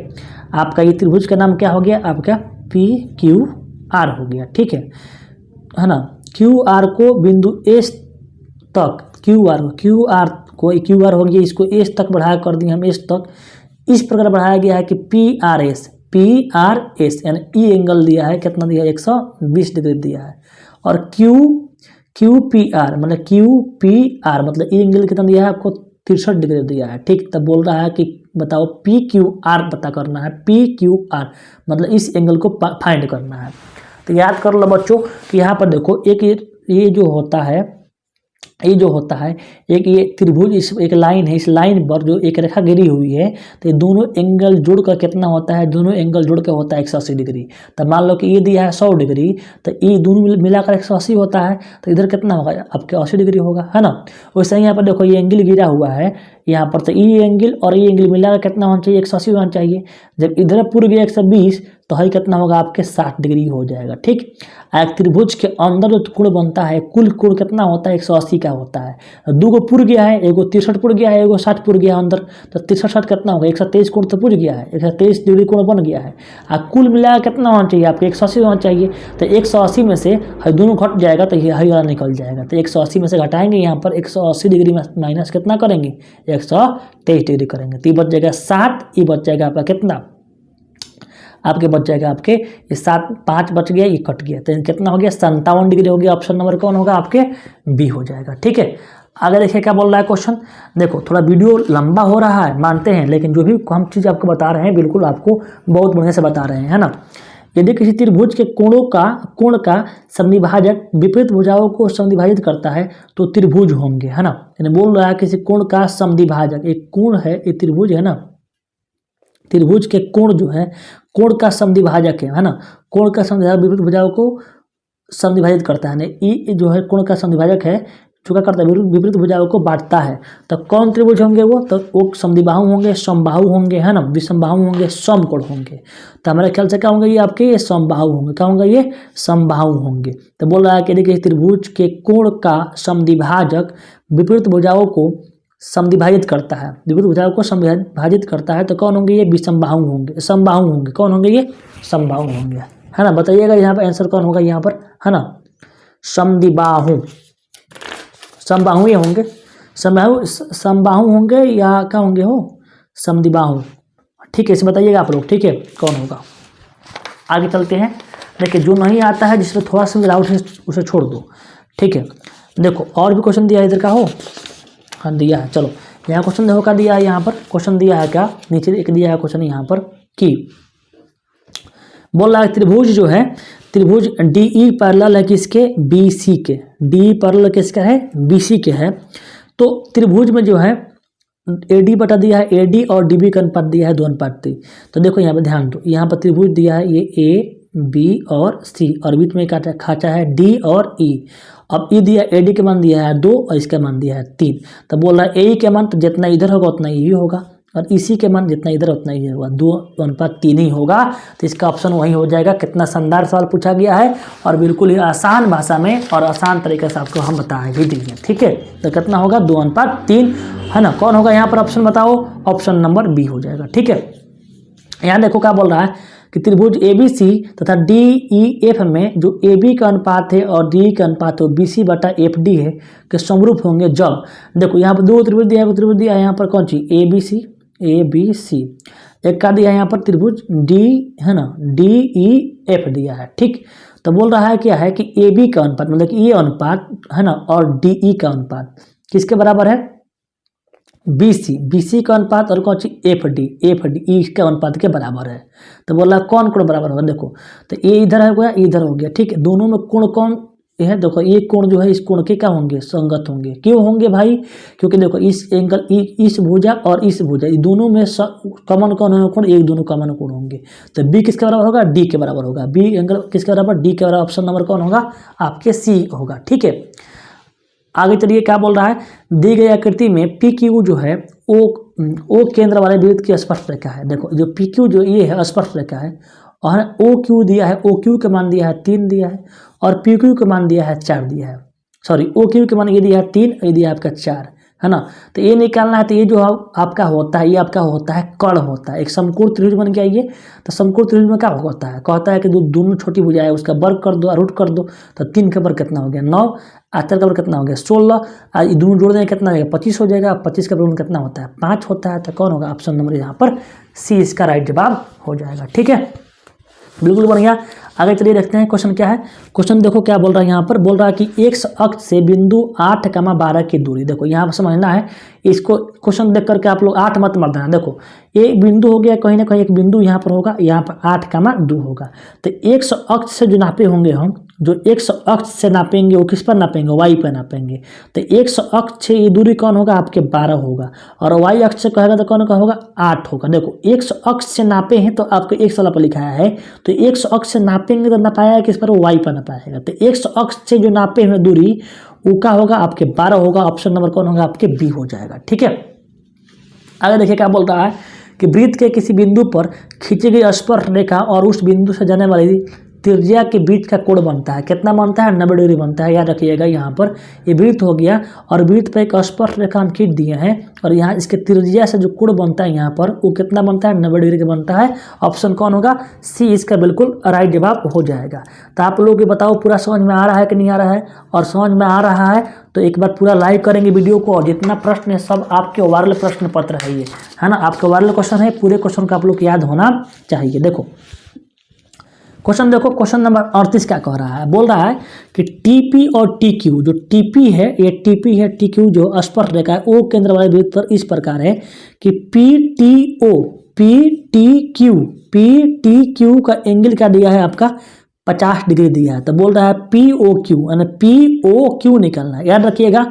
आपका ये त्रिभुज का नाम क्या हो गया, आपका PQR हो गया। ठीक है ना, QR को बिंदु S तक, QR इसको क्यू आर हो गया, इसको एस तक बढ़ा कर दिए हम, एस तक इस प्रकार बढ़ाया गया है कि पी आर एस यानी ई एंगल दिया है, कितना दिया है 120 डिग्री दिया है। और क्यू पी आर मतलब ई एंगल कितना दिया है आपको 63 डिग्री दिया है। ठीक, तब बोल रहा है कि बताओ पी क्यू आर पता करना है, पी क्यू आर मतलब इस एंगल को फाइंड करना है। तो याद कर लो बच्चों कि यहाँ पर देखो एक ये जो होता है एक ये त्रिभुज, इस एक लाइन है, इस लाइन पर जो एक रेखा गिरी हुई है, तो ये दोनों एंगल जुड़कर कितना होता है, दोनों एंगल जुड़ के होता है 180 डिग्री। तो मान लो कि ये दिया है 100 डिग्री, तो ये दोनों मिलाकर 180 होता है, तो इधर कितना होगा आपके 80 डिग्री होगा, है ना। वैसे यहाँ पर देखो ये एंगल गिरा हुआ है यहाँ पर, तो ये एंगल और ये एंगल मिलाकर कितना होना चाहिए 180 होना चाहिए। जब इधर पूरा गया 120 तो है कितना होगा आपके 60 डिग्री हो जाएगा। ठीक, एक त्रिभुज के अंदर जो कोण बनता है कुल कोण कितना होता है 180 का होता है। दो को पुर गया है, एगो 63 पुर गया है, एगो 60 पुर गया अंदर, तो 63 कितना होगा 123 कोण तो पुर गया है, 123 डिग्री कोण बन गया है। कुल मिला कितना होना चाहिए आपको 180 होना चाहिए। तो 180 में से दोनों घट जाएगा तो ये हई वाला निकल जाएगा। तो 180 में से घटाएंगे यहाँ पर 180 डिग्री में माइनस कितना करेंगे 123 डिग्री करेंगे, तो ये बच जाएगा 60, ये बच जाएगा आपका कितना आपके बच जाएगा आपके ये 7 5 बच गया, ये कट गया, तो कितना हो गया 57 डिग्री हो गया। ऑप्शन नंबर कौन होगा आपके बी हो जाएगा। ठीक है, आगे देखिए क्या बोल रहा है क्वेश्चन। देखो थोड़ा वीडियो लंबा हो रहा है मानते हैं, लेकिन जो भी हम चीज़ आपको बता रहे हैं बिल्कुल आपको बहुत बढ़िया से बता रहे हैं, है ना। यदि किसी त्रिभुज के कोण का समद्विभाजक विपरीत भुजाओं को समद्विभाजित करता है तो त्रिभुज होंगे, है ना। यानी बोल रहा है किसी कोण का समद्विभाजक, एक कोण है ये त्रिभुज है ना, त्रिभुज के कोण जो है कोण का समद्विभाजक है ना, कोण का समद्विभाजक विपरीत भुजाओं को समद्विभाजित करता है। ये जो है कोण का समद्विभाजक है जो क्या करता है विपरीत भुजाओं को बांटता है। तो कौन त्रिभुज होंगे वो समद्विबाहु होंगे, समबाहु होंगे, है ना, विषमबाहु होंगे, समकोण होंगे। तो हमारे ख्याल से क्या होंगे ये आपके ये समबाहु होंगे, क्या होंगे ये समबाहु होंगे। तो बोल रहा है कि देखिए त्रिभुज के कोण का समद्विभाजक विपरीत भुजाओं को समद्विभाजित करता है, विपरीत भुजाओं को समद्विभाजित करता है, तो कौन होंगे ये विषमबाहु होंगे, समबाहु होंगे। कौन होंगे ये समबाहु होंगे, है ना। बताइएगा यहाँ पर आंसर कौन होगा यहाँ पर, है ना, समद्विबाहु, समबाहु ये होंगे, समबाहु होंगे या क्या होंगे हो समद्विबाहु। ठीक है, इसे बताइएगा आप लोग, ठीक है कौन होगा। आगे चलते हैं। देखिए जो नहीं आता है जिसमें थोड़ा सा डाउट है उसे छोड़ दो। ठीक है, देखो और भी क्वेश्चन दिया है इधर का हो, हाँ दिया है। चलो यहाँ क्वेश्चन देखो क्या दिया है, यहाँ पर क्वेश्चन दिया है क्या, नीचे एक दिया है क्वेश्चन यहाँ पर कि बोल रहा है त्रिभुज जो है त्रिभुज डी ई पैरेलल है किसके बी सी के, डी पैरेलल किसका है बी सी के है। तो त्रिभुज में जो है ए डी बटा दिया है, ए डी और डी बी का अनुपात दिया है 2:3। तो देखो यहाँ पर ध्यान दो, यहाँ पर त्रिभुज दिया है ये ए बी और सी और बीच में खाचा है डी और ई। अब ई दिया ए डी के मान दिया है 2 और इसका मान दिया है 3। तो बोल रहा है ए के मान तो जितना इधर होगा उतना ही होगा और इसी के मान जितना इधर उतना ही होगा, 2:3 ही होगा। तो इसका ऑप्शन वही हो जाएगा। कितना शानदार सवाल पूछा गया है और बिल्कुल ही आसान भाषा में और आसान तरीके से आपको हम बता भी दिए। ठीक है, तो कितना होगा 2:3, है ना। कौन होगा यहाँ पर ऑप्शन बताओ, ऑप्शन नंबर बी हो जाएगा। ठीक है, यहाँ देखो क्या बोल रहा है कि त्रिभुज ए बी सी तथा डी ई एफ में जो ए बी का अनुपात है और डी का अनुपात है बी सी बटा एफ डी है के समरूप होंगे जब, देखो यहाँ पर 2 त्रिभुज दिया है, त्रिभुज दिया है यहाँ पर कौन सी ए बी सी, एक का दिया है यहाँ पर त्रिभुज डी, है ना, डी ई एफ दिया है। ठीक, तो बोल रहा है क्या है कि ए बी का अनुपात मतलब कि ये अनुपात है ना और डी ई का अनुपात किसके बराबर है बी सी का अनुपात और कौन सी एफ डी ई के अनुपात के बराबर है। तो बोला कौन कोण बराबर होगा, देखो तो ये इधर हो गया इधर हो गया। ठीक है, दोनों में कोण कौन है, देखो ये कोण जो है इस कोण के क्या होंगे संगत होंगे। क्यों होंगे भाई, क्योंकि देखो इस एंगल इस भुजा और इस भुजा ये दोनों में कॉमन कौन होगा कोण, एक दोनों कॉमन कोण होंगे। तो बी किसके बराबर होगा डी के बराबर होगा, बी एंगल किसके बराबर डी के बराबर। ऑप्शन नंबर कौन होगा आपके सी होगा। ठीक है, आगे चलिए क्या बोल रहा है, दी गई आकृति में पी क्यू जो है ओ केंद्र वाले वृत्त की स्पर्श रेखा है। देखो जो पी क्यू जो ये है स्पर्श रेखा है और ओ क्यू दिया है, ओ क्यू का मान दिया है 3 दिया है और पी क्यू का मान दिया है 4 दिया है। सॉरी ओ क्यू के मान ये दिया है 3 ये दिया है आपका 4, है ना। तो ये निकालना है, तो ये जो आपका होता है, ये आपका होता है कर्ण होता है। एक समकोण त्रिभुज बन गया ये। तो समकोण त्रिभुज में क्या होता है, कहता है कि दोनों छोटी भुजाएं उसका वर्ग कर दो, रूट कर दो। तो 3 का वर्ग कितना हो गया 9, 4 का वर्ग कितना हो गया 16, आज दोनों जोड़ देंगे कितना हो जाएगा 25 हो जाएगा। 25 का वर्ग कितना होता है 5 होता है। तो कौन होगा ऑप्शन नंबर यहाँ पर सी इसका राइट जवाब हो जाएगा। ठीक है, बिल्कुल बढ़िया। आगे चलिए देखते हैं क्वेश्चन क्या है। क्वेश्चन देखो क्या बोल रहा है यहाँ पर, बोल रहा है कि एक्स अक्ष से बिंदु 8,12 की दूरी। देखो यहाँ पर समझना है इसको, क्वेश्चन देख करके आप लोग 8 मत देना। देखो एक बिंदु हो गया, कहीं ना कहीं एक बिंदु यहाँ पर होगा, यहाँ पर 8,2 होगा। तो एक्स अक्ष से जो नापे होंगे हम, जो एक्स अक्ष से नापेंगे वो किस पर नापेंगे, वाई पर नापेंगे। तो एक्स अक्ष से ये दूरी कौन होगा आपके 12 होगा, और वाई अक्ष से कहेगा तो कौन का होगा 8 होगा। देखो एक्स अक्ष से नापे हैं तो आपको एक्स वाला पर लिखाया है, तो एक्स अक्ष से नापेंगे तो नापाया है किस पर, वाई पर नापाएगा। तो एक्स अक्ष से जो नापे हुए दूरी वो क्या होगा आपके 12 होगा। ऑप्शन नंबर कौन होगा आपके बी हो जाएगा। ठीक है, आगे देखिए क्या बोल रहा है कि वृत्त के किसी बिंदु पर खींची गई स्पर्श रेखा और उस बिंदु से जाने वाली त्रिज्या के बीच का कोण बनता है। कितना बनता है 90 डिग्री बनता है। याद रखिएगा यहाँ पर ये वृत्त हो गया और वृत्त पर एक स्पर्श रेखा हम खींच दिए हैं, और यहाँ इसके त्रिज्या से जो कोण बनता है यहाँ पर वो कितना बनता है 90 डिग्री का बनता है। ऑप्शन कौन होगा सी इसका बिल्कुल राइट जवाब हो जाएगा। तो आप लोग ये बताओ पूरा समझ में आ रहा है कि नहीं आ रहा है, और समझ में आ रहा है तो एक बार पूरा लाइक करेंगे वीडियो को, और जितना प्रश्न है सब आपके वायरल प्रश्न पत्र है ये, है ना, आपके वायरल क्वेश्चन है, पूरे क्वेश्चन का आप लोग याद होना चाहिए। देखो क्वेश्चन देखो, क्वेश्चन नंबर 38 क्या कह रहा है, बोल रहा है कि टीपी और टीक्यू, जो टीपी है ये टीपी है, टीक्यू जो स्पर्श रेखा है ओ केंद्र वाले वृत्त पर इस प्रकार है कि पीटीओ पीटीक्यू का एंगल क्या दिया है आपका 50 डिग्री दिया है। तो बोल रहा है पीओक्यू, यानी पीओक्यू निकालना है। याद रखिएगा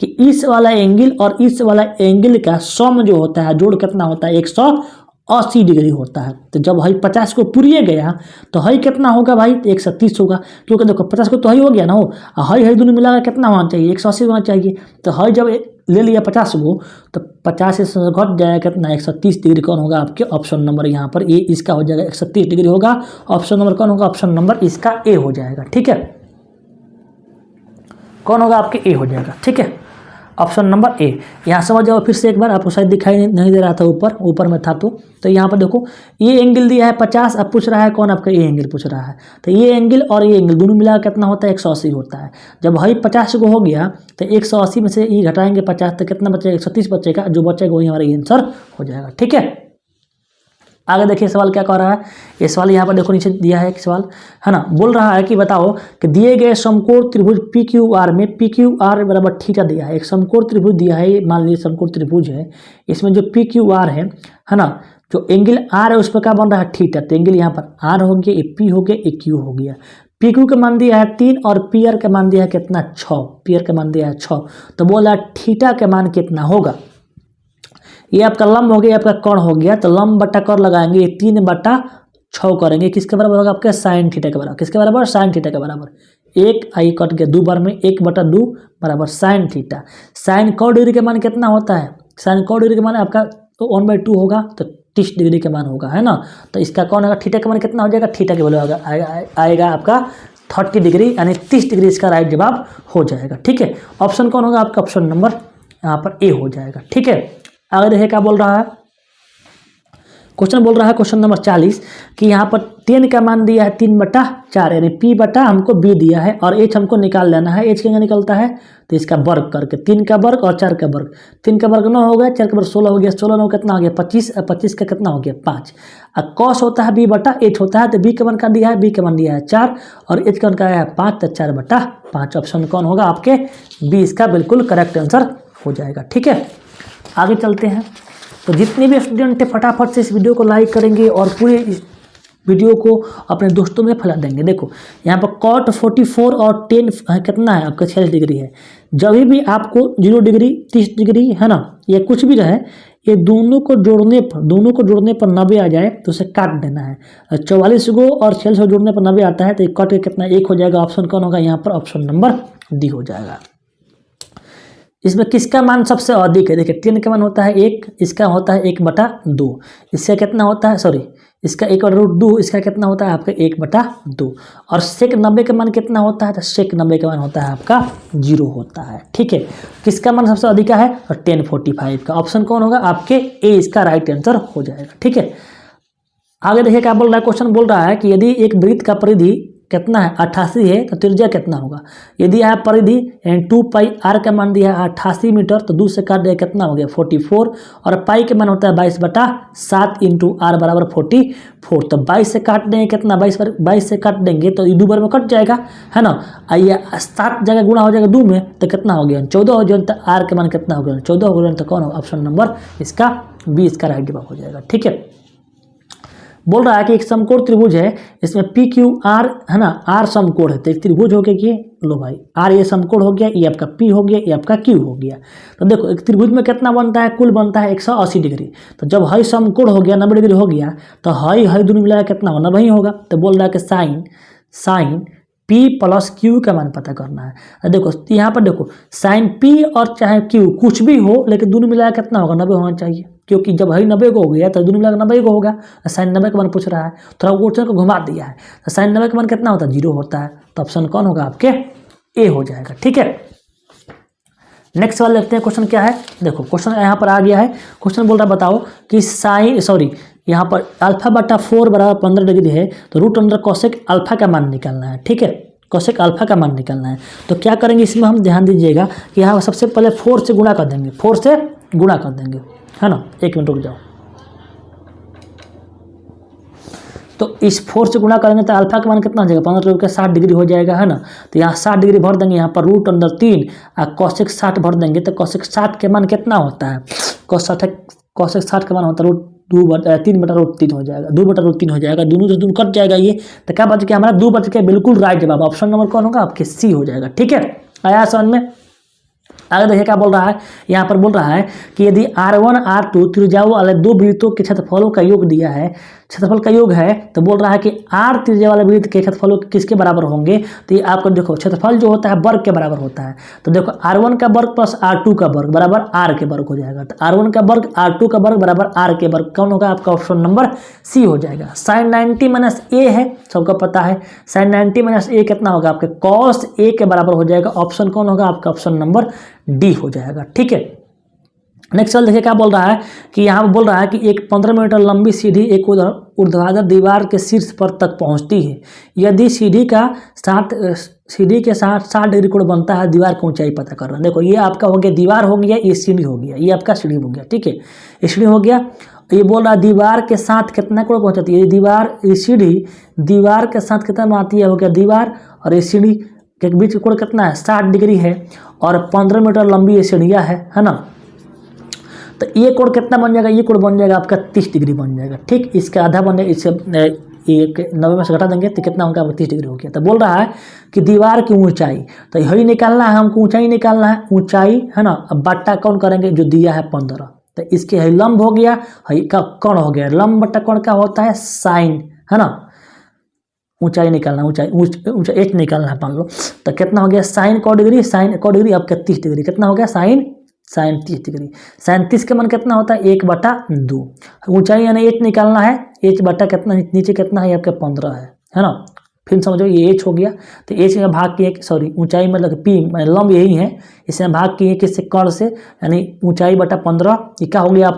कि इस वाला एंगल और इस वाला एंगल का सम जो होता है जोड़ कितना होता है 180 डिग्री होता है। तो जब हई 50 को पूरी गया तो हई कितना होगा भाई 130 होगा, क्योंकि देखो 50 को तो हई हो गया ना हो, हई दोनों मिलाकर कितना होना चाहिए 180 होना चाहिए। तो हई जब ले लिया 50 को तो 50 से घट जाएगा कितना 130 डिग्री। कौन होगा आपके ऑप्शन नंबर यहाँ पर ए इसका हो जाएगा 130 डिग्री होगा। ऑप्शन नंबर कौन होगा, ऑप्शन नंबर इसका ए हो जाएगा। ठीक है, कौन होगा आपके ए हो जाएगा। ठीक है, ऑप्शन नंबर ए। यहाँ समझ जाओ फिर से एक बार, आपको शायद दिखाई नहीं दे रहा था, ऊपर में था। तो यहाँ पर देखो ये एंगल दिया है 50, अब पूछ रहा है कौन आपका ये एंगल पूछ रहा है। तो ये एंगल और ये एंगल दोनों मिला कितना होता है 180 होता है। जब भाई 50 को हो गया तो 180 में से ये घटाएंगे 50 तो कितना बचेगा 130 बचेगा, जो बचेगा वही हमारा आंसर हो जाएगा। ठीक है, आगे देखिए सवाल क्या कह रहा है। ये सवाल यहाँ पर देखो नीचे दिया है एक सवाल, है ना, बोल रहा है कि बताओ कि दिए गए समकोण त्रिभुज पी क्यू आर में पी क्यू आर बराबर थीटा दिया है। एक समकोण त्रिभुज दिया है, मान लीजिए समकोण त्रिभुज है, इसमें जो पी क्यू आर है ना, जो एंगल आर है उस पर क्या बन रहा है थीटा। तो एंगल यहाँ पर आर हो गया, ए पी हो गया, ए क्यू हो गया। पी क्यू का मान दिया है 3 और पी आर का मान दिया है कितना 6, पी आर का मान दिया है 6। तो बोला थीटा का मान कितना होगा। ये आपका लंब हो गया, आपका कोण हो गया, तो लंब बटा कोण लगाएंगे, ये 3/6 करेंगे, किसके बराबर होगा आपका साइन थीटा के बराबर। किसके बराबर साइन थीटा के बराबर। एक आई कट गया 2 बार में, 1/2 बराबर साइन थीटा। साइन 100 डिग्री के मान कितना होता है, साइन 100 डिग्री के मान आपका तो 1/2 होगा, तो 30 डिग्री के मान होगा, है ना। तो इसका कौन होगा थीटा का मान कितना हो जाएगा, थीटा के वैल्यू आएगा आपका 30 डिग्री, यानी 30 डिग्री इसका राइट जवाब हो जाएगा। ठीक है, ऑप्शन कौन होगा आपका, ऑप्शन नंबर यहाँ पर ए हो जाएगा। ठीक है, आगे देखिए क्या बोल रहा है। क्वेश्चन बोल रहा है क्वेश्चन नंबर 40 कि यहाँ पर 10 का मान दिया है 3/4, यानी p बटा हमको b दिया है, और h हमको निकाल लेना है। h क्या निकलता है तो इसका वर्ग करके 3 का वर्ग और 4 का वर्ग। 3 का वर्ग 9 हो गया, 4 का वर्ग 16 हो गया, 16 9 कितना हो गया 25, 25 का कितना हो गया 5। अब cos होता है b बटा h होता है, तो b का मान का दिया है, b का मान दिया है 4 और h का मान का है 5, तो 4/5। ऑप्शन कौन होगा आपके b इसका बिल्कुल करेक्ट आंसर हो जाएगा। ठीक है, आगे चलते हैं। तो जितने भी स्टूडेंट हैं फटाफट से इस वीडियो को लाइक करेंगे और पूरे इस वीडियो को अपने दोस्तों में फैला देंगे। देखो यहाँ पर cot 44 और 10 कितना है आपका 46 डिग्री है। जब भी आपको 0 डिग्री 30 डिग्री है ना, या कुछ भी रहे, ये दोनों को जोड़ने पर 90 आ जाए तो उसे काट देना है। 44 को और 46 को जोड़ने पर 90 आता है, तो कट के कितना 1 हो जाएगा। ऑप्शन कौन होगा यहाँ पर, ऑप्शन नंबर डी हो जाएगा। इसमें किसका मान सबसे अधिक है, देखिए 10 का मान होता है 1, इसका होता है 1/2, इसका कितना होता है, सॉरी इसका 1/√2, इसका कितना होता है आपका 1/2। और सेक 90 का मान कितना होता है, तो सेक 90 का मान होता है आपका 0 होता है। ठीक है, किसका मान सबसे अधिक है, 1045 का। ऑप्शन कौन होगा आपके ए इसका राइट आंसर हो जाएगा। ठीक है, आगे देखिए क्या बोल रहा है, क्वेश्चन बोल रहा है कि यदि एक वृत्त का परिधि कितना है 88 है तो त्रिज्या कितना होगा। यदि आप परिधि 2πr का मान दिया है 88 मीटर, तो 2 से काट दिया कितना हो गया 44, और पाई के मान होता है 22/7 इंटू r बराबर 44। तो 22 से काट देंगे कितना, 22 से काट देंगे तो 2 बार में कट जाएगा, है ना। आइए 7 जगह गुणा हो जाएगा 2 में, तो कितना हो गया 14 हो जाएगा। तो r के मान कितना हो गया 14 हो गया। तो कौन होगा, ऑप्शन नंबर इसका बी इसका राइट जवाब हो जाएगा। ठीक है, बोल रहा है कि एक समकोण त्रिभुज है, इसमें पी क्यू आर है ना, आर समकोण है। तो एक त्रिभुज हो गया कि लो भाई आर ये समकोण हो गया, ये आपका पी हो गया, ये आपका क्यू हो गया। तो देखो एक त्रिभुज में कितना बनता है, कुल बनता है 180 डिग्री। तो जब हाई समकोण हो गया 90 डिग्री हो गया, तो हाई दोनों मिलाया कितना होना वही होगा। तो बोल रहा है कि साइन P प्लस Q का मान पता करना है। तो देखो यहाँ पर देखो साइन P और चाहे Q कुछ भी हो, लेकिन दोनों मिलाया कितना होगा 90 होना चाहिए, क्योंकि जब हाई 90 को हो गया तो दोनों मिलाकर 90 को होगा। साइन 90 का मान पूछ रहा है, थोड़ा क्वेश्चन को घुमा दिया है। तो साइन 90 का मान कितना होता है 0 होता है। तो ऑप्शन कौन होगा आपके ए हो जाएगा। ठीक है, नेक्स्ट वाला देखते हैं क्वेश्चन क्या है। देखो क्वेश्चन यहाँ पर आ गया है, क्वेश्चन बोल रहा है बताओ कि यहाँ पर α/4 बराबर 15 डिग्री है, तो रूट अंडर कोसेक अल्फा का मान निकालना है। ठीक है, कोसेक अल्फा का मान निकालना है। तो क्या करेंगे इसमें हम ध्यान दीजिएगा कि यहाँ सबसे पहले 4 से गुणा कर देंगे, 4 से गुणा कर देंगे, है ना। 1 मिनट रुक जाओ। तो इस 4 से गुणा करेंगे तो अल्फा का मान कितना हो जाएगा 15 के 60 डिग्री हो जाएगा, है ना। तो यहाँ 60 डिग्री भर देंगे, यहाँ पर रूट अंडर 3 और कोसेक 60 भर देंगे। तो कोसेक 60 के मान कितना होता है, कोसेक 60 का मान होता है 3/√3 हो जाएगा, 2/√3 हो जाएगा। दोनों से दोनों कट जाएगा ये, तो क्या बच गया हमारा 2 बच गया, बिल्कुल राइट जवाब। ऑप्शन नंबर कौन होगा आपके सी हो जाएगा। ठीक है, आया समझ में। आगे देखिए क्या बोल रहा है, यहाँ पर बोल रहा है कि यदि R1 R2 त्रिज्याओं वाले दो वृत्तों के क्षेत्रफलों का योग दिया है, क्षेत्रफल का योग है, तो बोल रहा है कि R त्रिज्या वाले वृत्त के क्षेत्रफलों किसके बराबर होंगे। तो ये आपको देखो क्षेत्रफल जो होता है वर्ग के बराबर होता है। तो देखो R1 का वर्ग प्लस R2 का वर्ग बराबर R के वर्ग हो जाएगा। तो R1 का वर्ग R2 का वर्ग बराबर R के वर्ग कौन होगा आपका, ऑप्शन नंबर सी हो जाएगा। साइन 90 माइनस ए है, सबको पता है। साइन 90 माइनस ए कितना होगा आपके कॉस ए के बराबर हो जाएगा। ऑप्शन कौन होगा आपका, ऑप्शन नंबर डी हो जाएगा। ठीक है, नेक्स्ट वाला देखिए क्या बोल रहा है कि यहाँ पर बोल रहा है कि एक 15 मीटर लंबी सीढ़ी एक ऊर्ध्वाधर दीवार के शीर्ष पर तक पहुँचती है। यदि सीढ़ी के साथ 60 डिग्री कोण बनता है, दीवार की ऊंचाई पता करना। देखो ये आपका हो गया दीवार हो गया, ये सीढ़ी हो गया, ये आपका सीढ़ी हो गया। ठीक है, ये सीढ़ी हो गया। ये बोल रहा है दीवार के साथ कितना कोण पहुँचाती है, ये सीढ़ी दीवार के साथ कितना बनाती है, हो गया दीवार और ये सीढ़ी के बीच का कोण कितना है 60 डिग्री है, और 15 मीटर लंबी ये सीढ़ियाँ है ना। तो ये कोण कितना बन जाएगा, ये कोण बन जाएगा आपका 30 डिग्री बन जाएगा। ठीक, इसका आधा बन जाएगा, इससे 90 में से घटा देंगे तो कितना होगा 30 डिग्री हो गया। तो बोल रहा है कि दीवार की ऊंचाई, तो यही निकालना है हमको, ऊंचाई निकालना है, ऊंचाई है ना। अब बट्टा कौन करेंगे, जो दिया है 15, तो इसके है लंब हो गया, है का कौन हो गया, लंब बट्टा कौन का होता है साइन, है ना। ऊंचाई निकालना, ऊंचाई एच निकालना है मान लो। तो कितना हो गया साइन को डिग्री, साइन को डिग्री आपका 30 डिग्री, कितना हो गया साइन 30 डिग्री। साइन 30 का मान कितना होता है 1/2। ऊंचाई यानी एच निकालना है, एच बटा कितना नीचे कितना है आपका 15 है ना। फिर समझो ये एच हो गया, तो एच में भाग किए, सॉरी ऊंचाई मतलब पी लंब यही है, इसमें भाग किए किससे कर्ण से, यानी ऊंचाई बटा 15। ये क्या हो गया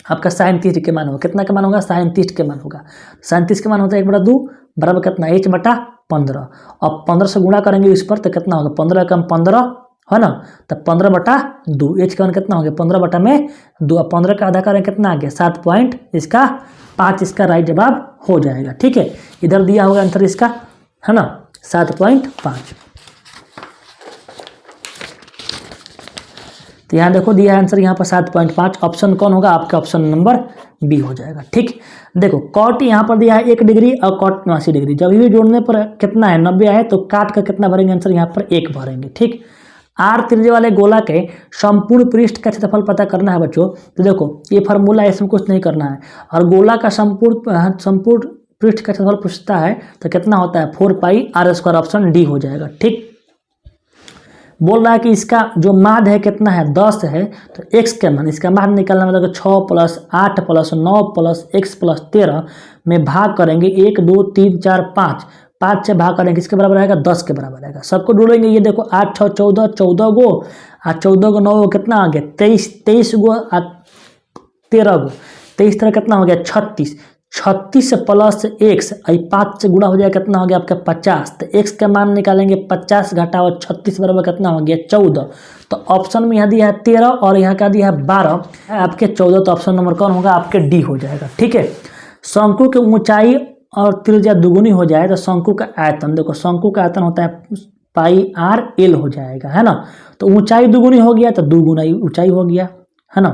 आपका साइन 30 के मान होगा, कितना का मान होगा साइन 30 के मान होगा। साइन 30 के मान होता है 1/2 बराबर कितना एच बटा 15। अब 15 से गुणा करेंगे इस पर तो कितना होगा 15 कम 15 है ना, तो 15/2। एच का मान कितना हो गया 15/2। अब 15 का आधा करें कितना आ गया 7.5, इसका राइट जवाब हो जाएगा। ठीक है, इधर दिया होगा आंसर इसका, है ना 7.5। तो यहाँ देखो दिया है आंसर यहाँ पर 7.5। ऑप्शन कौन होगा आपका, ऑप्शन नंबर बी हो जाएगा। ठीक, देखो कॉट यहाँ पर दिया है 1 डिग्री और कॉट 89 डिग्री। जब भी जोड़ने पर कितना है 90 आए, तो काट का कितना भरेंगे आंसर यहाँ पर 1 भरेंगे। ठीक, आर त्रिज्या वाले गोला के संपूर्ण पृष्ठ का क्षेत्रफल पता करना है बच्चों। तो देखो ये फार्मूला है, इसमें कुछ नहीं करना है, और गोला का संपूर्ण पृष्ठ का क्षेत्रफल पूछता है तो कितना होता है 4πr²। ऑप्शन डी हो जाएगा। ठीक, बोल रहा है कि इसका जो माध्य है कितना है 10 है, तो x के मान इसका माध्य निकालना मतलब 6 plus 8 plus 9 plus x plus 13 में भाग करेंगे 1 2 3 4 5, 5 से भाग करेंगे किसके बराबर आएगा 10 के बराबर आएगा। सबको ढूंढेंगे, ये देखो 8 6 14, 14 गो और 14 को 9 गो कितना आ गया 23, 23 गो और 13 गो 23 तरह कितना हो गया 36, 36 प्लस x 5 से गुणा हो जाएगा कितना हो गया आपका 50। तो x का मान निकालेंगे 50 घटाओ 36 बराबर कितना हो गया 14। तो ऑप्शन में यहाँ दिया है 13 और यहाँ का दिया है 12 आपके 14। तो ऑप्शन नंबर कौन होगा आपके डी हो जाएगा। ठीक है, शंकु की ऊंचाई और त्रिज्या दुगुनी हो जाए तो शंकु का आयतन, देखो शंकु का आयतन होता है पाई आर एल हो जाएगा, है ना। तो ऊंचाई दुगुनी हो गया तो दुगुना ऊंचाई हो गया, है ना।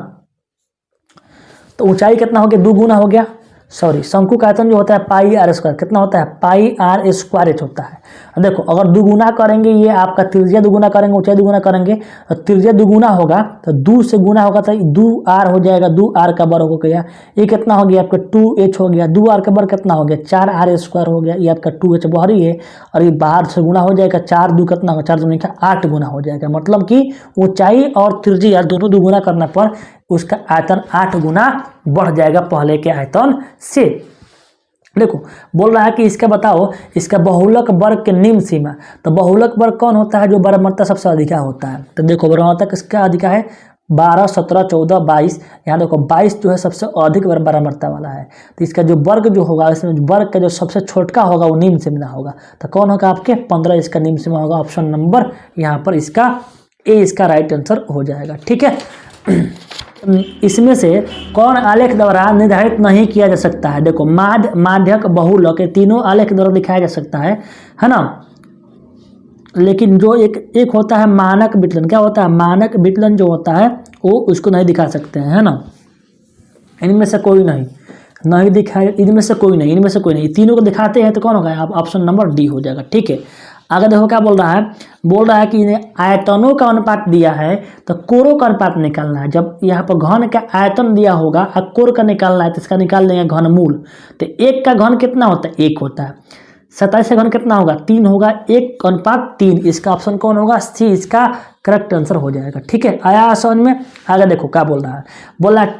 तो ऊंचाई कितना हो गया दुगुना हो गया, सॉरी शंकु का आयतन जो होता है पाई आर स्क्वायर कितना होता है पाई आर स्क्वायर एच होता है। देखो अगर दुगुना करेंगे ये आपका त्रिज्या दुगुना करेंगे ऊंचाई दुगुना करेंगे तो त्रिज्या दुगुना होगा तो 2 से गुना होगा तो 2 आर हो जाएगा, 2 आर का वर्ग हो गया। ये कितना हो गया आपका 2h हो गया, 2 आर का वर्ग कितना हो गया 4 आर स्क्वायर हो गया। ये आपका 2h बाहरी है और ये बाहर से गुना हो जाएगा 4 2 कितना होगा 4 दूनी का 8 गुना हो जाएगा। मतलब कि ऊंचाई और त्रिज्या दोनों दुगुना करने पर उसका आयतन 8 गुना बढ़ जाएगा पहले के आयतन से। देखो बोल रहा है कि इसका बताओ इसका बहुलक वर्ग के निम्न सीमा। तो बहुलक वर्ग कौन होता है जो बराबरता सबसे अधिका होता है। तो देखो बराबरता किसका अधिका है 12 17 14 22। यहाँ देखो 22 जो है सबसे अधिक बराबरता वाला है। तो इसका जो वर्ग जो होगा इसमें वर्ग का जो सबसे छोटका होगा वो निम्न सीमा होगा। तो कौन होगा आपके 15 इसका निम्न सीमा होगा। ऑप्शन नंबर यहाँ पर इसका ए इसका राइट आंसर हो जाएगा। ठीक है, इसमें से कौन आलेख द्वारा निर्धारित नहीं किया जा सकता है। देखो माध्य माध्यक बहुलक तीनों आलेख द्वारा दिखाया जा सकता है ना। लेकिन जो एक होता है मानक विचलन, क्या होता है मानक विचलन जो होता है वो उसको नहीं दिखा सकते हैं, है ना। इनमें से कोई नहीं दिखाया, इनमें से कोई नहीं तीनों को दिखाते हैं तो कौन होगा आप ऑप्शन नंबर डी हो जाएगा। ठीक है, आगे देखो क्या बोल रहा है कि इन्हें आयतनों का अनुपात दिया है तो कोरों का अनुपात निकालना है। जब यहाँ पर घन का आयतन दिया होगा और कोर का निकालना है तो इसका निकाल देंगे घनमूल। तो 1 का घन कितना होता है 1 होता है। 27 का घन कितना होगा 3 होगा, 1:3। इसका ऑप्शन कौन होगा सी इसका करेक्ट आंसर हो जाएगा। ठीक है, आया समझ में। आगे देखो क्या बोल रहा है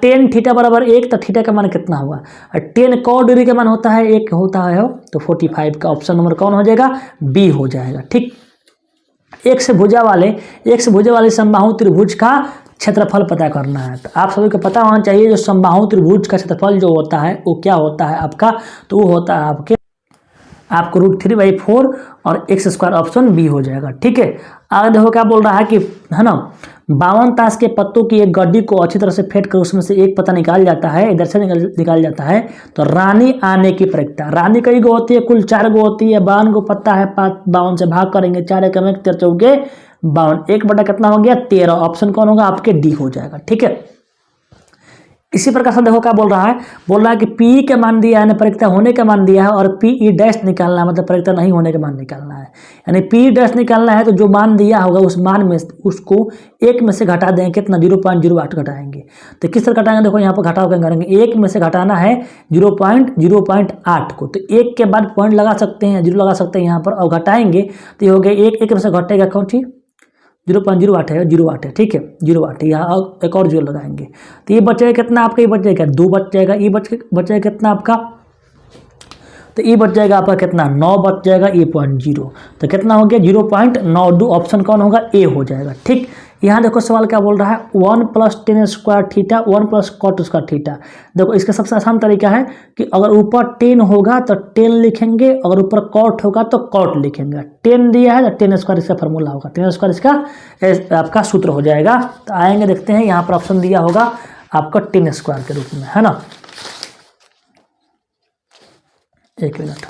tan थीटा बराबर 1 तो थीटा का मान कितना होगा। tan cos डिग्री का मान होता है 1 होता है तो 45 का ऑप्शन नंबर कौन हो जाएगा बी हो जाएगा। ठीक, एक से भुजा वाले समबाहु त्रिभुज का क्षेत्रफल पता करना है। तो आप सभी को पता होना चाहिए जो समबाहु त्रिभुज का क्षेत्रफल जो होता है वो क्या होता है आपका, तो वो होता है आपको √3/4 और x² ऑप्शन बी हो जाएगा। ठीक है, आगे देखो क्या बोल रहा है कि है ना 52 ताश के पत्तों की एक गड्डी को अच्छी तरह से फेंट कर उसमें से एक पत्ता निकाल जाता है, इधर से निकाल जाता है। तो रानी आने की प्रक्रिया, रानी कई गो होती है कुल 4 गो होती है, 52 गो पत्ता है 52 से भाग करेंगे 4 एकम 1 13 चौके 52, 1 बटा कितना हो गया 13। ऑप्शन कौन होगा आपके डी हो जाएगा। ठीक है, इसी प्रकार से देखो क्या बोल रहा है कि पी के मान दिया है, परिक्ता होने का मान दिया है और पी डैश निकालना है, मतलब परिक्ता नहीं होने का मान निकालना है। यानी पी डैश निकालना है तो जो मान दिया होगा उस मान में उसको 1 में से घटा देंगे कितना 0.08 घटाएंगे। तो किस तरह घटाएंगे देखो यहाँ पर घटाव करेंगे 1 में से घटाना है 0.08 को, तो 1 के बाद पॉइंट लगा सकते हैं 0 लगा सकते हैं यहाँ पर और घटाएंगे तो ये हो गया 1 में से घटेगा कौन सी 0.08 है 0.8 है। ठीक है 0.8 यहाँ एक और 0 लगाएंगे तो ये बचेगा कितना आपका, ये बच जाएगा 2 बच जाएगा, ये बचेगा कितना आपका, तो ये बच जाएगा आपका कितना 9 बच जाएगा, ये 0.0 तो कितना हो गया 0.92। ऑप्शन कौन होगा ए हो जाएगा। ठीक, यहाँ देखो सवाल क्या बोल रहा है 1 + tan² थीटा 1 + cot² थीटा। देखो इसका सबसे आसान तरीका है कि अगर ऊपर tan होगा तो tan लिखेंगे, अगर ऊपर cot होगा तो cot लिखेंगे। tan दिया है तो tan² इसका फॉर्मूला होगा, tan² इसका आपका सूत्र हो जाएगा। तो आएंगे देखते हैं यहाँ पर ऑप्शन दिया होगा आपका tan² के रूप में, है ना। एक मिनट,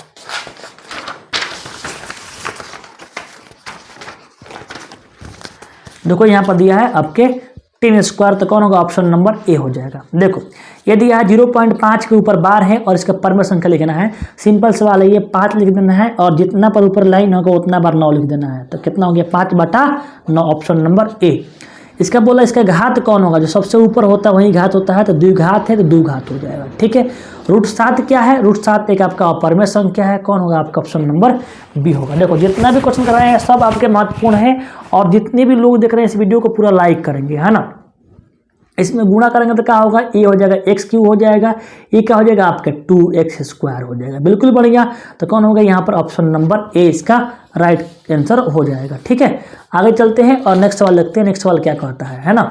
देखो यहाँ पर दिया है आपके tan², तो कौन होगा ऑप्शन नंबर ए हो जाएगा। देखो ये दिया है 0.5 के ऊपर बार है और इसका परमेय संख्या लिखना है। सिंपल सवाल है, ये 5 लिख देना है और जितना पर ऊपर लाइन होगा उतना बार 9 लिख देना है। तो कितना हो गया 5/9 ऑप्शन नंबर ए। इसका बोला इसका घात कौन होगा, जो सबसे ऊपर होता है वही घात होता है, तो द्विघात है तो द्विघात हो जाएगा। ठीक है, √7 क्या है, √7 एक आपका अपरमेय संख्या है, कौन होगा आपका ऑप्शन नंबर बी होगा। देखो जितना भी क्वेश्चन कराए हैं सब आपके महत्वपूर्ण है, और जितने भी लोग देख रहे हैं इस वीडियो को पूरा लाइक करेंगे, है ना। इसमें गुणा करेंगे तो क्या होगा, ए हो जाएगा x³ हो जाएगा, ये क्या हो जाएगा आपका 2x² हो जाएगा। बिल्कुल बढ़िया, तो कौन होगा यहाँ पर ऑप्शन नंबर ए इसका राइट आंसर हो जाएगा। ठीक है, आगे चलते हैं और नेक्स्ट सवाल देखते हैं। नेक्स्ट सवाल क्या कहता है ना।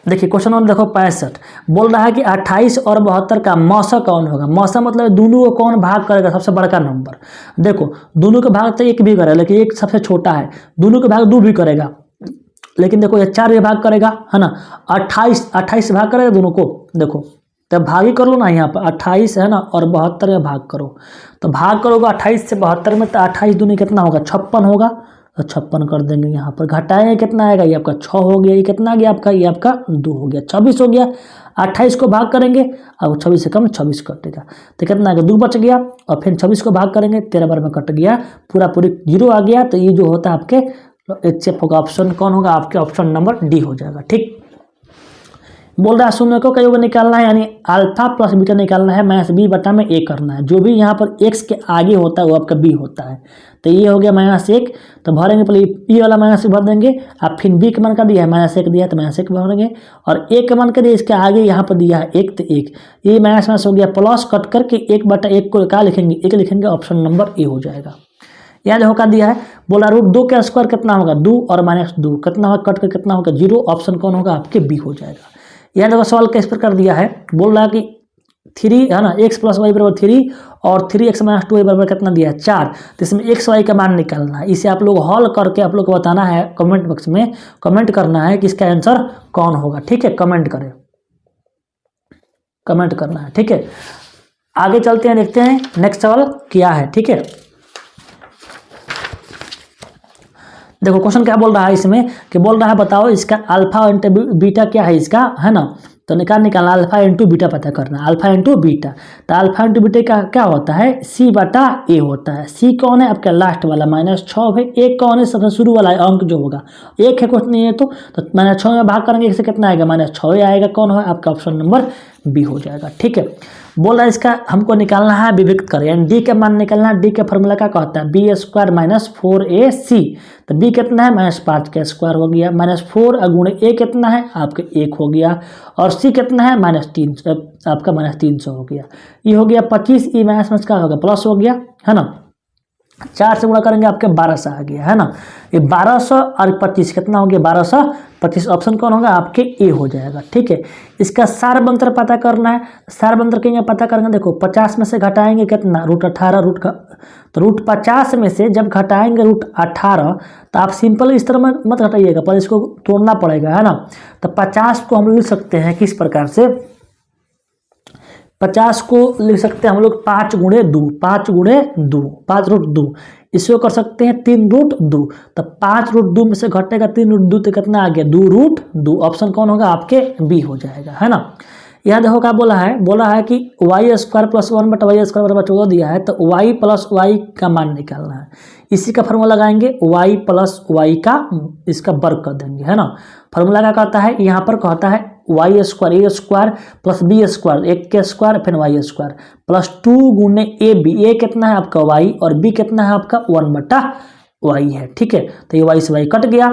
देखिए क्वेश्चन नंबर देखो 65 बोल रहा है कि 28 और 72 का मौसा कौन होगा। मौसा मतलब दोनों को कौन भाग करेगा, सबसे बड़का नंबर। देखो दोनों के भाग तो एक भी करेगा, लेकिन एक सबसे छोटा है, दोनों के भाग 2 भी करेगा, लेकिन देखो ये 4 भाग करेगा, है ना। 28 भाग करेगा दोनों को, देखो तब भाग ही कर लो ना, यहाँ पर 28 है ना और 72 में भाग करो, तो भाग करोगे 28 से 72 में, तो 28 दूनी कितना होगा 56 होगा, तो 56 कर देंगे। यहाँ पर घटाएंगे कितना आएगा, ये आपका 6 हो गया, ये कितना आ गया आपका, ये आपका 2 हो गया, 26 हो गया। 28 को भाग करेंगे, अब 26 से कम 26 कटेगा, तो कितना आएगा 2 बच गया, और फिर 26 को भाग करेंगे 13 बार में कट गया, पूरी 0 आ गया। तो ये जो होता है आपके HCF होगा, ऑप्शन कौन होगा आपके ऑप्शन नंबर डी हो जाएगा। ठीक, बोल रहा है शून्य को कई होगा निकालना है, यानी अल्फा प्लस बीटा निकालना है, -b बटा में a करना है। जो भी यहाँ पर x के आगे होता है वो आपका b होता है, तो ये हो गया -1, तो भरेंगे पहले e वाला -1 भर देंगे, अब फिर b का मान का दिया है -1 दिया है तो -1 भरेंगे, और a का मान का दिया इसके आगे यहाँ पर दिया है 1, तो 1 ये माइनस हो गया प्लस, कट करके 1/1 को क्या लिखेंगे 1 लिखेंगे, ऑप्शन नंबर ए हो जाएगा। यहाँ देखो क्या दिया है, बोला √2 का स्क्वायर कितना होगा 2 और -2 कितना होगा, कट कर कितना होगा 0, ऑप्शन कौन होगा आपके बी हो जाएगा। यहाँ देखो सवाल किस प्रकार दिया है, बोल रहा है कि 3 है ना x + y = 3 और 3x - 2y = कितना दिया है 4, तो इसमें x y का मान निकालना है। इसे आप लोग हॉल करके आप लोग को बताना है, कमेंट बॉक्स में कमेंट करना है कि इसका आंसर कौन होगा। ठीक है, कमेंट करें, कमेंट करना है। ठीक है, आगे चलते हैं, देखते हैं नेक्स्ट सवाल क्या है। ठीक है, देखो क्वेश्चन क्या बोल रहा है इसमें, कि बोल रहा है बताओ इसका अल्फा इंटू बीटा क्या है इसका, है ना। तो निकालना अल्फा इंटू बीटा पता करना, अल्फा इंटू बीटा। तो अल्फा इंटू बीटा का क्या होता है, c/a होता है। c कौन है आपका लास्ट वाला -6 है, एक कौन है सबसे शुरू वाला अंक जो होगा 1 है, कुछ नहीं है, तो -6 में भाग करेंगे इससे कितना आएगा -6 आएगा, कौन है आपका ऑप्शन नंबर बी हो जाएगा। ठीक है, बोल रहा है इसका हमको निकालना है विभक्त करें, यानी डी का मान निकालना है। डी का फॉर्मूला क्या कहता है, b² - 4ac, तो b कितना है -5 का स्क्वायर हो गया, -4 गुणे a कितना है आपके 1 हो गया, और c कितना है -3 आपका -300 हो गया। ये हो गया 25, ई माइनस का हो गया प्लस हो गया, है ना। 4 से गुणा करेंगे आपके 1200 आ गया, है ना। ये 1200 और 25 कितना हो गया 1225, ऑप्शन कौन होगा आपके ए हो जाएगा। ठीक है, इसका सारबंतर पता करना है। सारबंतर के पता करेंगे, देखो 50 में से घटाएंगे कितना √18 तो √50 में से जब घटाएंगे √18, तो आप सिंपल इस तरह मत घटाइएगा, पर इसको तोड़ना पड़ेगा, है ना। तो 50 को हम लिख सकते हैं किस प्रकार से, 50 को लिख सकते हैं हम लोग 5 गुणे 2, 5 गुणे 2, 5√2, इसको कर सकते हैं 3√2, तो 5√2 में से घटेगा 3√2 तो कितना आ गया 2√2, ऑप्शन कौन होगा आपके बी हो जाएगा, है ना। यहाँ देखो क्या बोला है कि y² + 1/y² = 14 दिया है, तो y + y का मान निकालना है। इसी का फॉर्मूला लगाएंगे, y + y का इसका वर्ग कर देंगे, है ना। फॉर्मूला क्या कहता है, यहाँ पर कहता है y² a² + b², 1 के स्क्वायर फिर y² + 2 गुणे ab, a कितना है आपका y और b कितना है आपका 1/y है। ठीक है, तो ये y से y कट गया,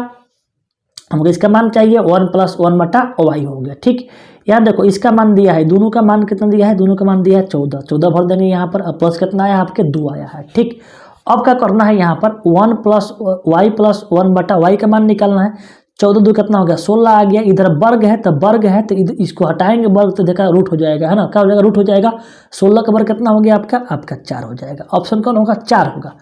हमको इसका मान चाहिए 1 + 1/y हो गया। ठीक, यहाँ देखो इसका मान दिया है, दोनों का मान कितना दिया है, दोनों का मान दिया है 14 भर देंगे यहाँ पर, प्लस कितना आया आपके 2 आया है। ठीक, अब क्या करना है यहाँ पर 1 + y + 1/y का मान निकालना है। 14 2 कितना हो गया 16 आ गया, इधर वर्ग है तो वर्ग है, तो इसको हटाएंगे वर्ग तो देखा रूट हो जाएगा, है ना। क्या हो जाएगा रूट हो जाएगा, 16 का वर्ग कितना हो गया आपका 4 हो जाएगा, ऑप्शन कौन होगा 4 होगा।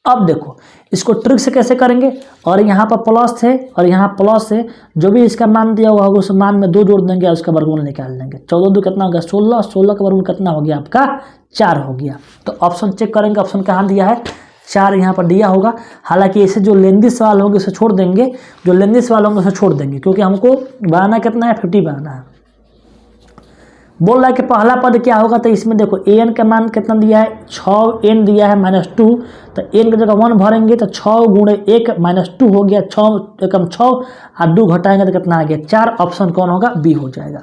अब देखो इसको ट्रिक से कैसे करेंगे, और यहाँ पर प्लस है और यहाँ प्लस है, जो भी इसका मान दिया हुआ होगा उस मान में 2 जोड़ देंगे और उसका वर्गमूल निकाल देंगे। 14 2 कितना हो गया 16, 16 का वर्गमूल कितना हो गया आपका 4 हो गया। तो ऑप्शन चेक करेंगे, ऑप्शन कहाँ दिया है 4 यहाँ पर दिया होगा। हालांकि ऐसे जो लेंदी सवाल होंगे उसे छोड़ देंगे, जो लेंदी सवाल होंगे उसे छोड़ देंगे, क्योंकि हमको बनाना कितना है 50 बनाना है। बोल रहा है कि पहला पद क्या होगा, तो इसमें देखो an का मान कितना दिया है 6n दिया है -2, तो n की जगह 1 भरेंगे तो 6 गुणे 1 -2 हो गया, 6 एकम 6 और 2 घटाएंगे तो कितना आ गया 4। ऑप्शन कौन होगा, बी हो जाएगा।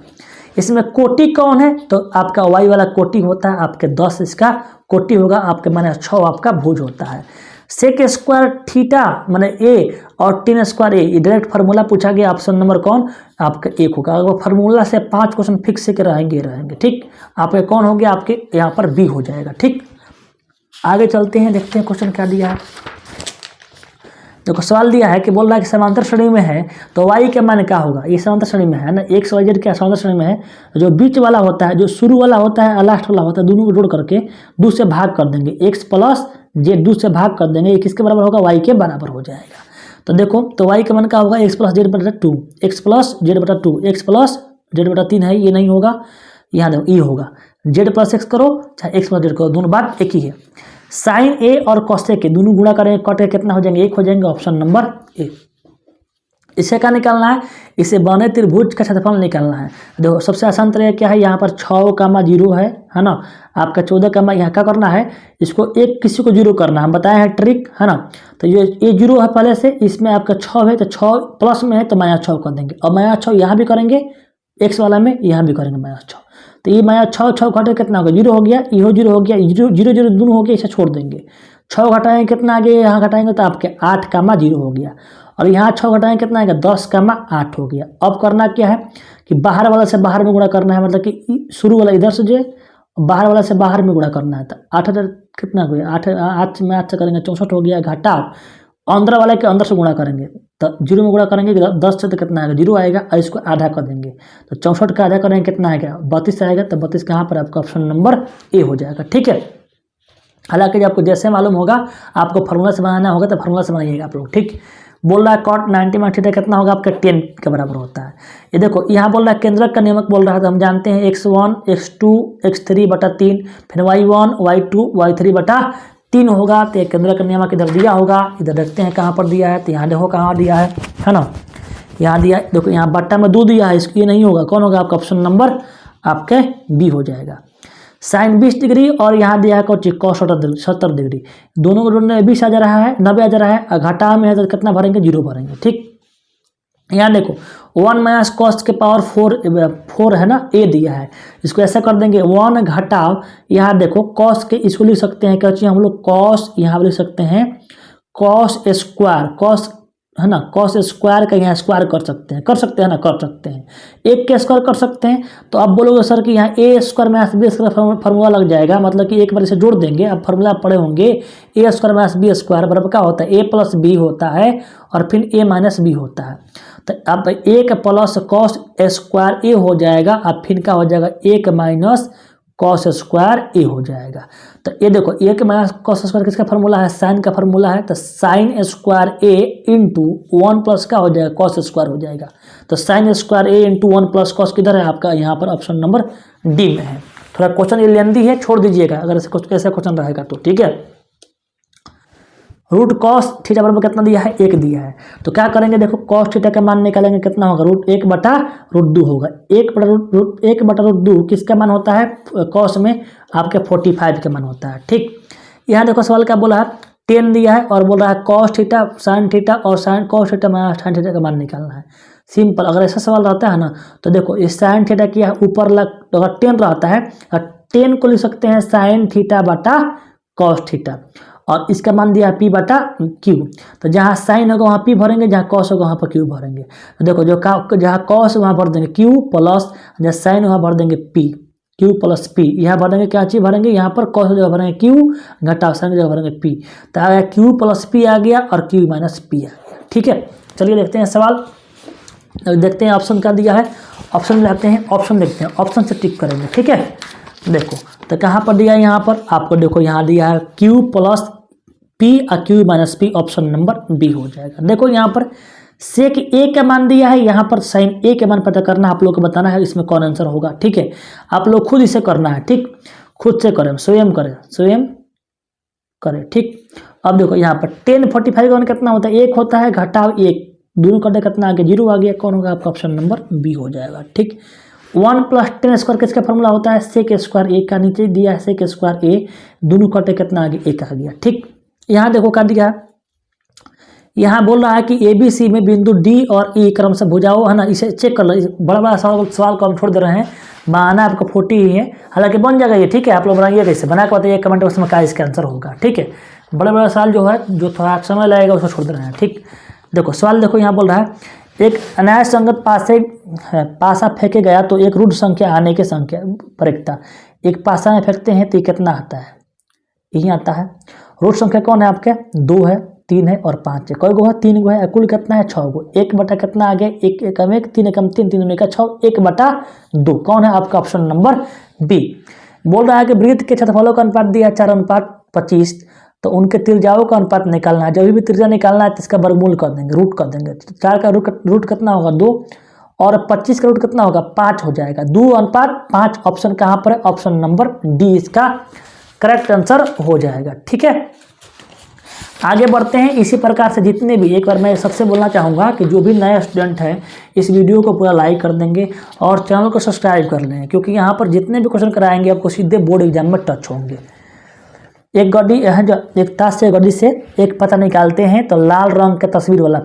इसमें कोटि कौन है, तो आपका y वाला कोटि होता है, आपके 10 इसका कोटि होगा, आपके -6 आपका भुज होता है। सेक स्क्वायर थीटा माने ए और टेन स्क्वायर ए, ये डायरेक्ट फार्मूला पूछा गया, ऑप्शन नंबर कौन आपका 1 होगा। अगर फार्मूला से 5 क्वेश्चन फिक्स के रहेंगे ठीक। आपके कौन हो गया, आपके यहाँ पर बी हो जाएगा ठीक। आगे चलते हैं, देखते हैं क्वेश्चन क्या दिया है। देखो सवाल दिया है कि बोल रहा है कि समांतर श्रेणी में है तो y के मान क्या होगा, ये समांतर श्रेणी में है ना, x y z क्या समांतर श्रेणी में है, जो बीच वाला होता है, जो शुरू वाला होता है और लास्ट वाला होता है, दोनों को जोड़ करके 2 से भाग कर देंगे, x प्लस z 2 से भाग कर देंगे, ये किसके बराबर होगा, y के बराबर हो जाएगा। तो देखो तो y का मान क्या होगा, x प्लस जेड बटा 2, x प्लस जेड बटा 2, x प्लस जेड बटा 3 है, ये नहीं होगा, यहाँ देखो ये होगा, जेड प्लस एक्स करो चाहे एक्स प्लस जेड करो, दोनों बात एक ही है। साइन ए और कॉसेक के दोनों गुणा करेंगे, कट के कितना हो जाएंगे, 1 हो जाएंगे, ऑप्शन नंबर ए। इसे क्या निकालना है, इसे बने त्रिभुज का क्षेत्रफल निकालना है। देखो सबसे आसान तरीका क्या है, यहाँ पर 6, 0 है ना, आपका 14, यहाँ क्या करना है, इसको एक किसी को 0 करना है, हम बताया है ट्रिक है ना। तो ये 0 है पहले से, इसमें आपका 6 है तो 6 प्लस में है तो -6 कर देंगे, और -6 यहाँ भी करेंगे, एक्स वाला में यहाँ भी करेंगे -6, तो ये -6 घटे कितना होगा, 0 हो गया, इहो 0 हो गया, 0 0 दोनों हो गया, इसे छोड़ देंगे। 6 घटाएंगे कितना आ गया, यहाँ घटाएंगे तो आपके 8, 0 हो गया, और यहाँ 6 घटाएंगे कितना आएगा, 10, 8 हो गया। अब करना क्या है कि बाहर वाला से बाहर में गुणा करना है, मतलब कि शुरू वाला इधर से जो बाहर वाला से बाहर में गुणा करना है। तो 8 कितना हो गया, 8 में 8 से करेंगे 64 हो गया, घटाओ अंदर वाले के अंदर से गुणा करेंगे तो 0 में गुणा करेंगे 10 से, तो कितना आएगा 0 आएगा, और इसको आधा कर देंगे तो 64 का आधा करेंगे कितना आएगा 32 आएगा, तो 32 कहाँ पर आपका ऑप्शन नंबर ए हो जाएगा ठीक है। हालांकि जब आपको जैसे मालूम होगा आपको फार्मूला से बनाना होगा तो फार्मूला से बनाइएगा आप लोग ठीक। बोल रहा है cot 90 में थीटा कितना होगा, आपका 10 के बराबर होता है। ये देखो यहाँ बोल रहा है केंद्रक का नियमक बोल रहा है, तो हम जानते हैं x1 x2 x3 बटा 3, फिर y1 y2 y3 बटा 3 होगा। तो केंद्रक का नियमक इधर दिया होगा, इधर देखते हैं कहाँ पर दिया है, तो यहाँ देखो कहाँ दिया है ना, यहाँ दिया, देखो यहाँ बट्टा में 2 दिया है, इसको ये नहीं होगा, कौन होगा आपका ऑप्शन नंबर आपके बी हो जाएगा। साइन 20 डिग्री और यहाँ दिया है cos 70 डिग्री, दोनों को जोड़ने 20 आ जा रहा है, 90 आ जा रहा है, और घटा में है तो कितना भरेंगे 0 भरेंगे ठीक। यहाँ देखो 1 - cos के पावर 4 है ना, ए दिया है, इसको ऐसा कर देंगे 1 घटाओ, यहाँ देखो cos के इसको लिख सकते हैं क्या चाहिए हम लोग, cos यहाँ लिख सकते हैं cos स्क्वायर, cos है ना, cos स्क्वायर का यहाँ स्क्वायर कर सकते हैं ना, कर सकते हैं, एक के स्क्वायर कर सकते हैं। तो आप बोलोगे सर कि यहाँ a square minus b square formula लग जाएगा, मतलब कि एक बार इसे जोड़ देंगे, अब फार्मूला पढ़े होंगे, ए स्क्वायर माइनस बी स्क्वायर बराबर क्या होता है, ए प्लस बी होता है और फिर ए माइनस बी होता है। तो अब 1 प्लस cos स्क्वायर ए हो जाएगा, अब फिर क्या हो जाएगा 1 माइनस cos स्क्वायर ए हो जाएगा। तो ये देखो 1 माइनस cos स्क्वायर किसका फार्मूला है, साइन का फार्मूला है, तो साइन स्क्वायर ए इंटू 1 प्लस क्या हो जाएगा cos स्क्वायर हो जाएगा। तो साइन स्क्वायर ए इंटू 1 प्लस cos किधर है आपका, यहाँ पर ऑप्शन नंबर डी में है। थोड़ा क्वेश्चन ये लेंदी है, छोड़ दीजिएगा अगर ऐसा क्वेश्चन रहेगा तो ठीक है। रूट cos थीटा बराबर कितना दिया है, 1 दिया है, तो क्या करेंगे देखो cos थीटा का मान निकालेंगे कितना होगा, √1 बटा √2 होगा, 1 बटा √2 किसका मान होता है, cos में आपके 45 का मान होता है ठीक। यहाँ देखो सवाल क्या बोला है, 10 दिया है और बोल रहा है cos थीटा sin थीटा और cos theta minus sin theta का मान निकालना है। सिंपल, अगर ऐसा सवाल रहता है ना तो देखो इस sin थीटा की ऊपर अगर 10 रहता है, 10 को लिख सकते हैं sin थीटा बटा cos थीटा, और इसका मान दिया है p बटा q, तो जहाँ साइन होगा वहाँ p भरेंगे, जहाँ cos होगा वहाँ पर q भरेंगे। तो देखो जहाँ cos वहाँ भर देंगे q प्लस, जहाँ साइन वहाँ भर देंगे p, q प्लस p, यहाँ भर देंगे क्या चीज़ भरेंगे, यहाँ पर cos की जगह भरेंगे q, घटाओ साइन की जगह भरेंगे p, तो आ गया q प्लस p आ गया और q माइनस p आ गया ठीक है। चलिए देखते हैं सवाल, देखते हैं ऑप्शन क्या दिया है, ऑप्शन लाते हैं, ऑप्शन देखते हैं, ऑप्शन से टिक करेंगे ठीक है। देखो तो कहाँ पर दिया है, यहाँ पर आपको देखो यहाँ दिया है q प्लस p और q minus p, option number B हो जाएगा। देखो यहाँ पर सेक ए का मान दिया है, यहाँ पर साइन ए के मान पता करना है, आप लोग को बताना है इसमें कौन आंसर होगा ठीक है। आप लोग खुद इसे करना है ठीक, खुद से करें, स्वयं करें ठीक। अब देखो यहाँ पर 10 45 का कितना होता है, 1 होता है, घटाओ 1, दोनों करने कितना आ गया 0 आ गया, कौन होगा आपका ऑप्शन नंबर बी हो जाएगा ठीक। 1 + 10 स्क्वायर किसका फॉर्मूला होता है, सेक स्क्वायर ए का, नीचे दिया है सेक स्क्वायर ए, दोनों कटे कितना आ गया, एक आ गया। ठीक, यहाँ देखो क्या दिया है, यहाँ बोल रहा है कि ABC में बिंदु D और E क्रम से भुजाओ, है ना, इसे चेक कर लो। बड़ा बड़ा सवाल को हम छोड़ दे रहे हैं, बनाना आपको 40 ही है, हालांकि बन जाएगा ये। ठीक है, आप लोग बनाइए कैसे, बना के बताइए कमेंट बॉक्स में क्या इसका आंसर होगा। ठीक है, बड़ा बड़ा सवाल जो है, जो थोड़ा समय लगेगा उसको छोड़ दे रहे हैं। ठीक, देखो सवाल देखो, यहाँ बोल रहा है एक अनायास संगत पासा फेंके गया तो एक रूढ़ संख्या आने की संख्या परीक्षता। एक पासा में फेंकते हैं तो ये कितना आता है, यही आता है। रूढ़ संख्या कौन है आपके, 2 है, 3 है और 5 है। कोई गो है, 3 गो है, कुल कितना है 6 गो। 1 बटा कितना आ गया, 1 एकम 1, 3 एकम 3, 3 का 6, 1/2। कौन है आपका ऑप्शन नंबर बी। बोल रहा है कि वृत्त के क्षेत्रफलों का अनुपात दिया 4:25, तो उनके त्रिज्याओं का अनुपात निकालना है। जब भी त्रिज्या निकालना है तो इसका वर्गमूल कर देंगे, रूट कर देंगे। 4 का रूट कितना होगा, 2, और 25 का रूट कितना होगा, 5 हो जाएगा। 2:5 ऑप्शन कहाँ पर है, ऑप्शन नंबर डी इसका करेक्ट आंसर हो जाएगा। ठीक है, आगे बढ़ते हैं। इसी प्रकार से जितने भी, एक बार मैं सबसे बोलना चाहूँगा कि जो भी नए स्टूडेंट हैं इस वीडियो को पूरा लाइक कर देंगे और चैनल को सब्सक्राइब कर लें, क्योंकि यहाँ पर जितने भी क्वेश्चन कराएंगे आपको सीधे बोर्ड एग्जाम में टच होंगे। एक गड्डी है, जो एक ताश से गड्डी से एक पत्ता निकालते हैं तो लाल रंग का तस्वीर वाला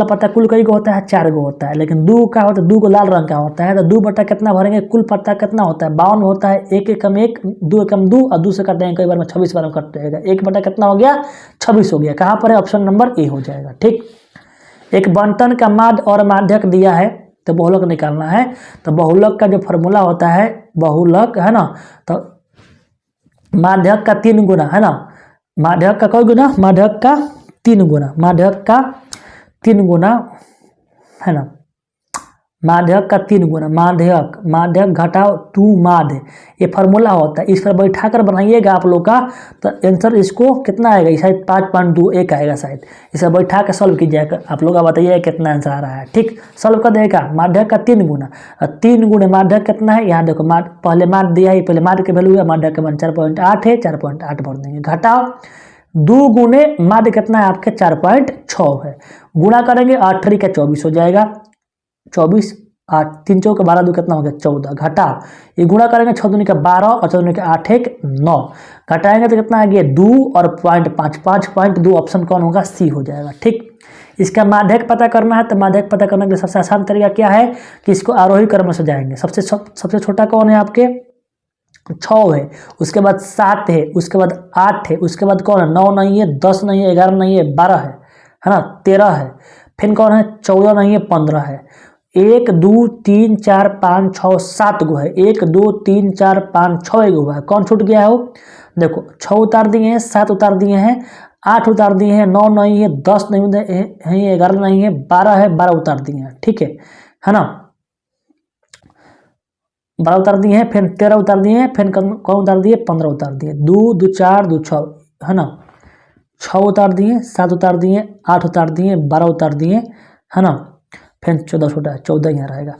पत्ता कुल कई गो होता है, 4 गो होता है, लेकिन 2 का होता है, 2 को लाल रंग का होता है। तो 2 बटा कितना भरेंगे, कुल पत्ता कितना होता है, 52 होता है। 1 एकम 1, 2 एकम 2 और 2 से काटते हैं कई बार में 26 बार में कट जाएगा। 1 बटा कितना हो गया, 26 हो गया। कहाँ पर है, ऑप्शन नंबर ए हो जाएगा। ठीक, एक बंटन का माध्य और माध्यक दिया है तो बहुलक निकालना है। तो बहुलक का जो फॉर्मूला होता है, बहुलक है ना, तो माध्यक का 3 गुना, है ना, माध्यक का कोई गुना, माध्यक का 3 गुना, माध्यक का 3 गुना, है ना, माध्यक का 3 गुना, माध्यक घटाओ 2 माध्य, ये फार्मूला होता है। इस पर बैठा कर बनाइएगा आप लोग का, तो आंसर इसको कितना आएगा, शायद 5.21 आएगा शायद। इसे बैठा कर सॉल्व कीजिएगा, आप लोग का बताइए कितना आंसर आ रहा है। ठीक, सॉल्व कर देगा। माध्यक का 3 गुना, 3 गुणे माध्यक कितना है, यहाँ देखो पहले माध्य दिया है, पहले माध्य की वैल्यू है, माध्यक का मान 4.8 है, 4.8 भर देंगे। घटाओ 2 गुणे माध्य कितना है आपके, 4.6 है। गुणा करेंगे 8 3 का 24 हो जाएगा, 24, 8 3 चौके 12, 2 कितना हो गया 14। घटा, ये गुणा करेंगे 6 दूनी का 12 और 4 दूनी का 8 1 9, घटाएंगे तो कितना आ गया 2 और 0.5, 5.2 ऑप्शन कौन होगा, सी हो जाएगा। ठीक, इसका माध्यक पता करना है, तो माध्यक पता करने के लिए सबसे आसान तरीका क्या है कि इसको आरोही क्रम में सजाएंगे। सबसे छोटा कौन है आपके, 6 है, उसके बाद 7 है, उसके बाद 8 है, उसके बाद कौन है, 9 नहीं है, 10 नहीं है, 11 नहीं है, 12 है ना, 13 है, फिर कौन है, 14 नहीं है, 15 है। 1 2 3 4 5 6 7 गो है, 1 2 3 4 5 6 गो है। कौन छूट गया है वो, देखो 6 उतार दिए हैं, 7 उतार दिए हैं, 8 उतार दिए हैं, 9 नहीं है, 10 नहीं है, 11 नहीं है, 12 है, 12 उतार दिए हैं। ठीक है ना, 12 उतार दिए हैं, फिर 13 उतार दिए हैं, फिर कौन उतार दिए, 15 उतार दिए, 2 2 4 2 6, है ना, 6 उतार दिए, 7 उतार दिए, 8 उतार दिए, 12 उतार दिए, है ना, फिर 14 छोटा है, 14 यहाँ रहेगा।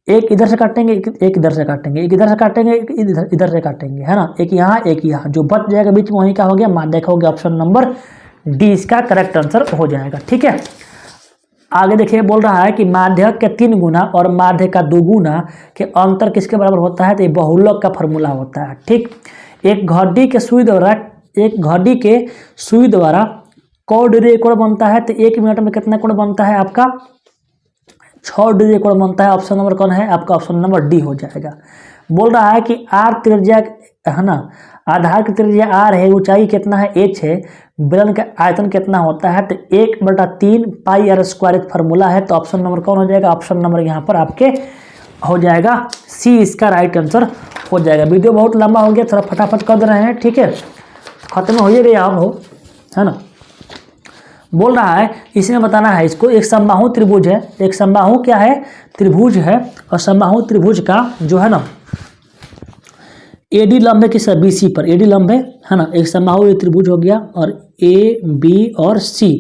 एक इधर से काटेंगे, एक इधर से काटेंगे, एक इधर से काटेंगे, एक इधर से काटेंगे, है ना, एक यहाँ एक यहाँ, जो बच जाएगा बीच में वहीं का हो गया माध्यक हो गया। ऑप्शन नंबर डी इसका करेक्ट आंसर हो जाएगा। ठीक है, आगे देखिए, बोल रहा है कि माध्यक के 3 गुना और माध्य का 2 गुना के अंतर किसके बराबर होता है, तो ये बहुलक का फॉर्मूला होता है। ठीक, एक घड़ी के सुई द्वारा कौ डिग्री कोण बनता है, तो 1 मिनट में कितना कोण बनता है आपका, 6 डिग्री कोण बनता है। ऑप्शन नंबर कौन है आपका, ऑप्शन नंबर डी हो जाएगा। बोल रहा है कि आर त्रिज्या, है ना, आधार की त्रिज्या आर है, ऊंचाई कितना है एच है, बेलन का आयतन कितना होता है, तो 1/3 पाई आर स्क्वायर एक फार्मूला है। तो ऑप्शन नंबर कौन हो जाएगा, ऑप्शन नंबर यहाँ पर आपके हो जाएगा सी इसका राइट आंसर हो जाएगा। वीडियो बहुत लंबा हो गया, थोड़ा फटाफट कर दे रहे हैं। ठीक है, खत्म हो गया आप हो, है ना। बोल रहा है इसमें बताना है इसको, एक समबाहु त्रिभुज है, एक समबाहु क्या है, त्रिभुज है, और समबाहु त्रिभुज का जो है ना एडी लंब है किस, बीसी पर एडी लंब है ना। एक समबाहु त्रिभुज हो गया और ए बी और सी,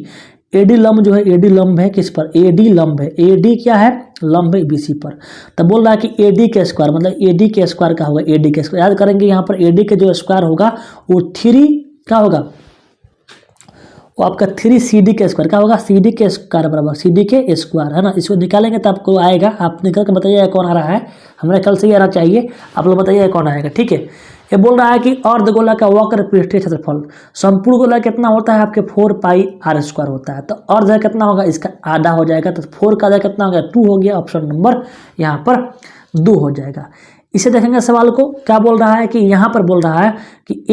एडी लंब जो है, एडी लंब है किस पर, एडी लंब है, एडी क्या है, लंब है बीसी पर। तब बोल रहा है कि एडी के स्क्वायर, मतलब एडी के स्क्वायर का होगा, एडी के स्क्वायर याद करेंगे, यहाँ पर एडी के जो स्क्वायर होगा वो 3 क्या होगा, वो आपका 3CD के स्क्वायर क्या होगा, CD के स्क्वायर बराबर CD के स्क्वायर, है ना। इसको निकालेंगे तो आपको आएगा, आप निकल के बताइएगा कौन आ रहा है, हमें कल से ही आना चाहिए, आप लोग बताइए कौन आएगा, ठीक है। ये बोल रहा है कि अर्धगोला का वक्र पृष्ठीय क्षेत्रफल संपूर्ण गोला कितना होता है आपके 4πr² होता है, तो अर्ध कितना होगा, इसका आधा हो जाएगा, तो 4 का आधा कितना हो गया 2 हो गया, ऑप्शन नंबर यहाँ पर 2 हो जाएगा। इसे देखेंगे सवाल को, क्या बोल रहा है कि यहाँ पर बोल रहा है कि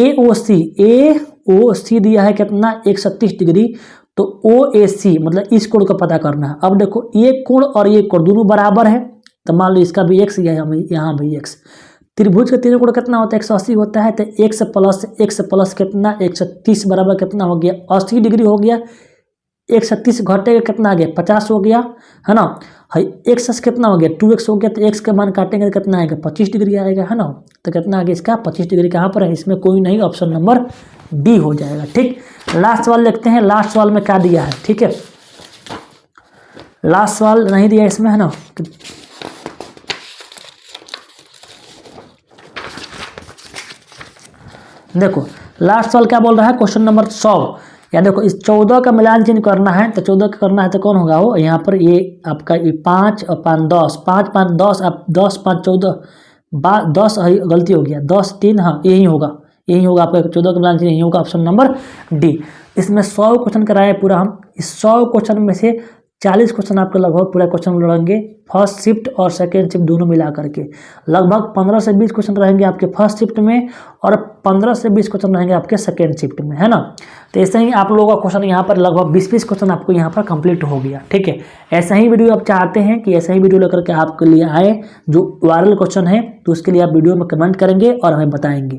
AOC दिया है कितना 130 डिग्री, तो OAC मतलब इस कोण को पता करना है। अब देखो ये कोण और ये कोण दोनों बराबर है, तो मान लो इसका भी x यहाँ भी x, त्रिभुज का तीनों कोण कितना होता है 180 होता है, तो x प्लस कितना 130 बराबर कितना हो गया 80 डिग्री हो गया, 130 घटेगा कितना आ गया 50 हो गया, है ना। x कितना हो गया 2x हो गया, तो x का मान काटेंगे तो कितना आएगा 25 डिग्री आएगा, है ना। तो कितना आ गया इसका 25 डिग्री कहाँ पर है, इसमें कोई नहीं, ऑप्शन नंबर डी हो जाएगा, ठीक। लास्ट सवाल देखते हैं, लास्ट सवाल में क्या दिया है, ठीक है। लास्ट सवाल नहीं दिया इसमें, है ना। देखो लास्ट सवाल क्या बोल रहा है, क्वेश्चन नंबर 100, या देखो इस 14 का मिलान चिन्ह करना है, तो 14 का करना है तो कौन होगा वो, यहाँ पर ये आपका ये 5 और 5 10, 5 5 10, अब 10 5 14 10, गलती हो गया 10 3, हाँ यही होगा आपका 14 का मिलान चिन्ह यही होगा, ऑप्शन नंबर डी। इसमें 100 क्वेश्चन कराए पूरा हम, इस 100 क्वेश्चन में से 40 क्वेश्चन आपके लगभग पूरा क्वेश्चन लड़ेंगे फर्स्ट शिफ्ट और सेकेंड शिफ्ट दोनों मिला करके, लगभग 15 से 20 क्वेश्चन रहेंगे आपके फर्स्ट शिफ्ट में और 15 से 20 क्वेश्चन रहेंगे आपके सेकेंड शिफ्ट में, है ना। तो ऐसे ही आप लोगों का क्वेश्चन यहाँ पर लगभग 20-20 क्वेश्चन आपको यहाँ पर कंप्लीट हो गया, ठीक है। ऐसा ही वीडियो आप चाहते हैं कि ऐसा ही वीडियो लेकर के आपके लिए आए जो वायरल क्वेश्चन है, तो उसके लिए आप वीडियो में कमेंट करेंगे और हमें बताएंगे।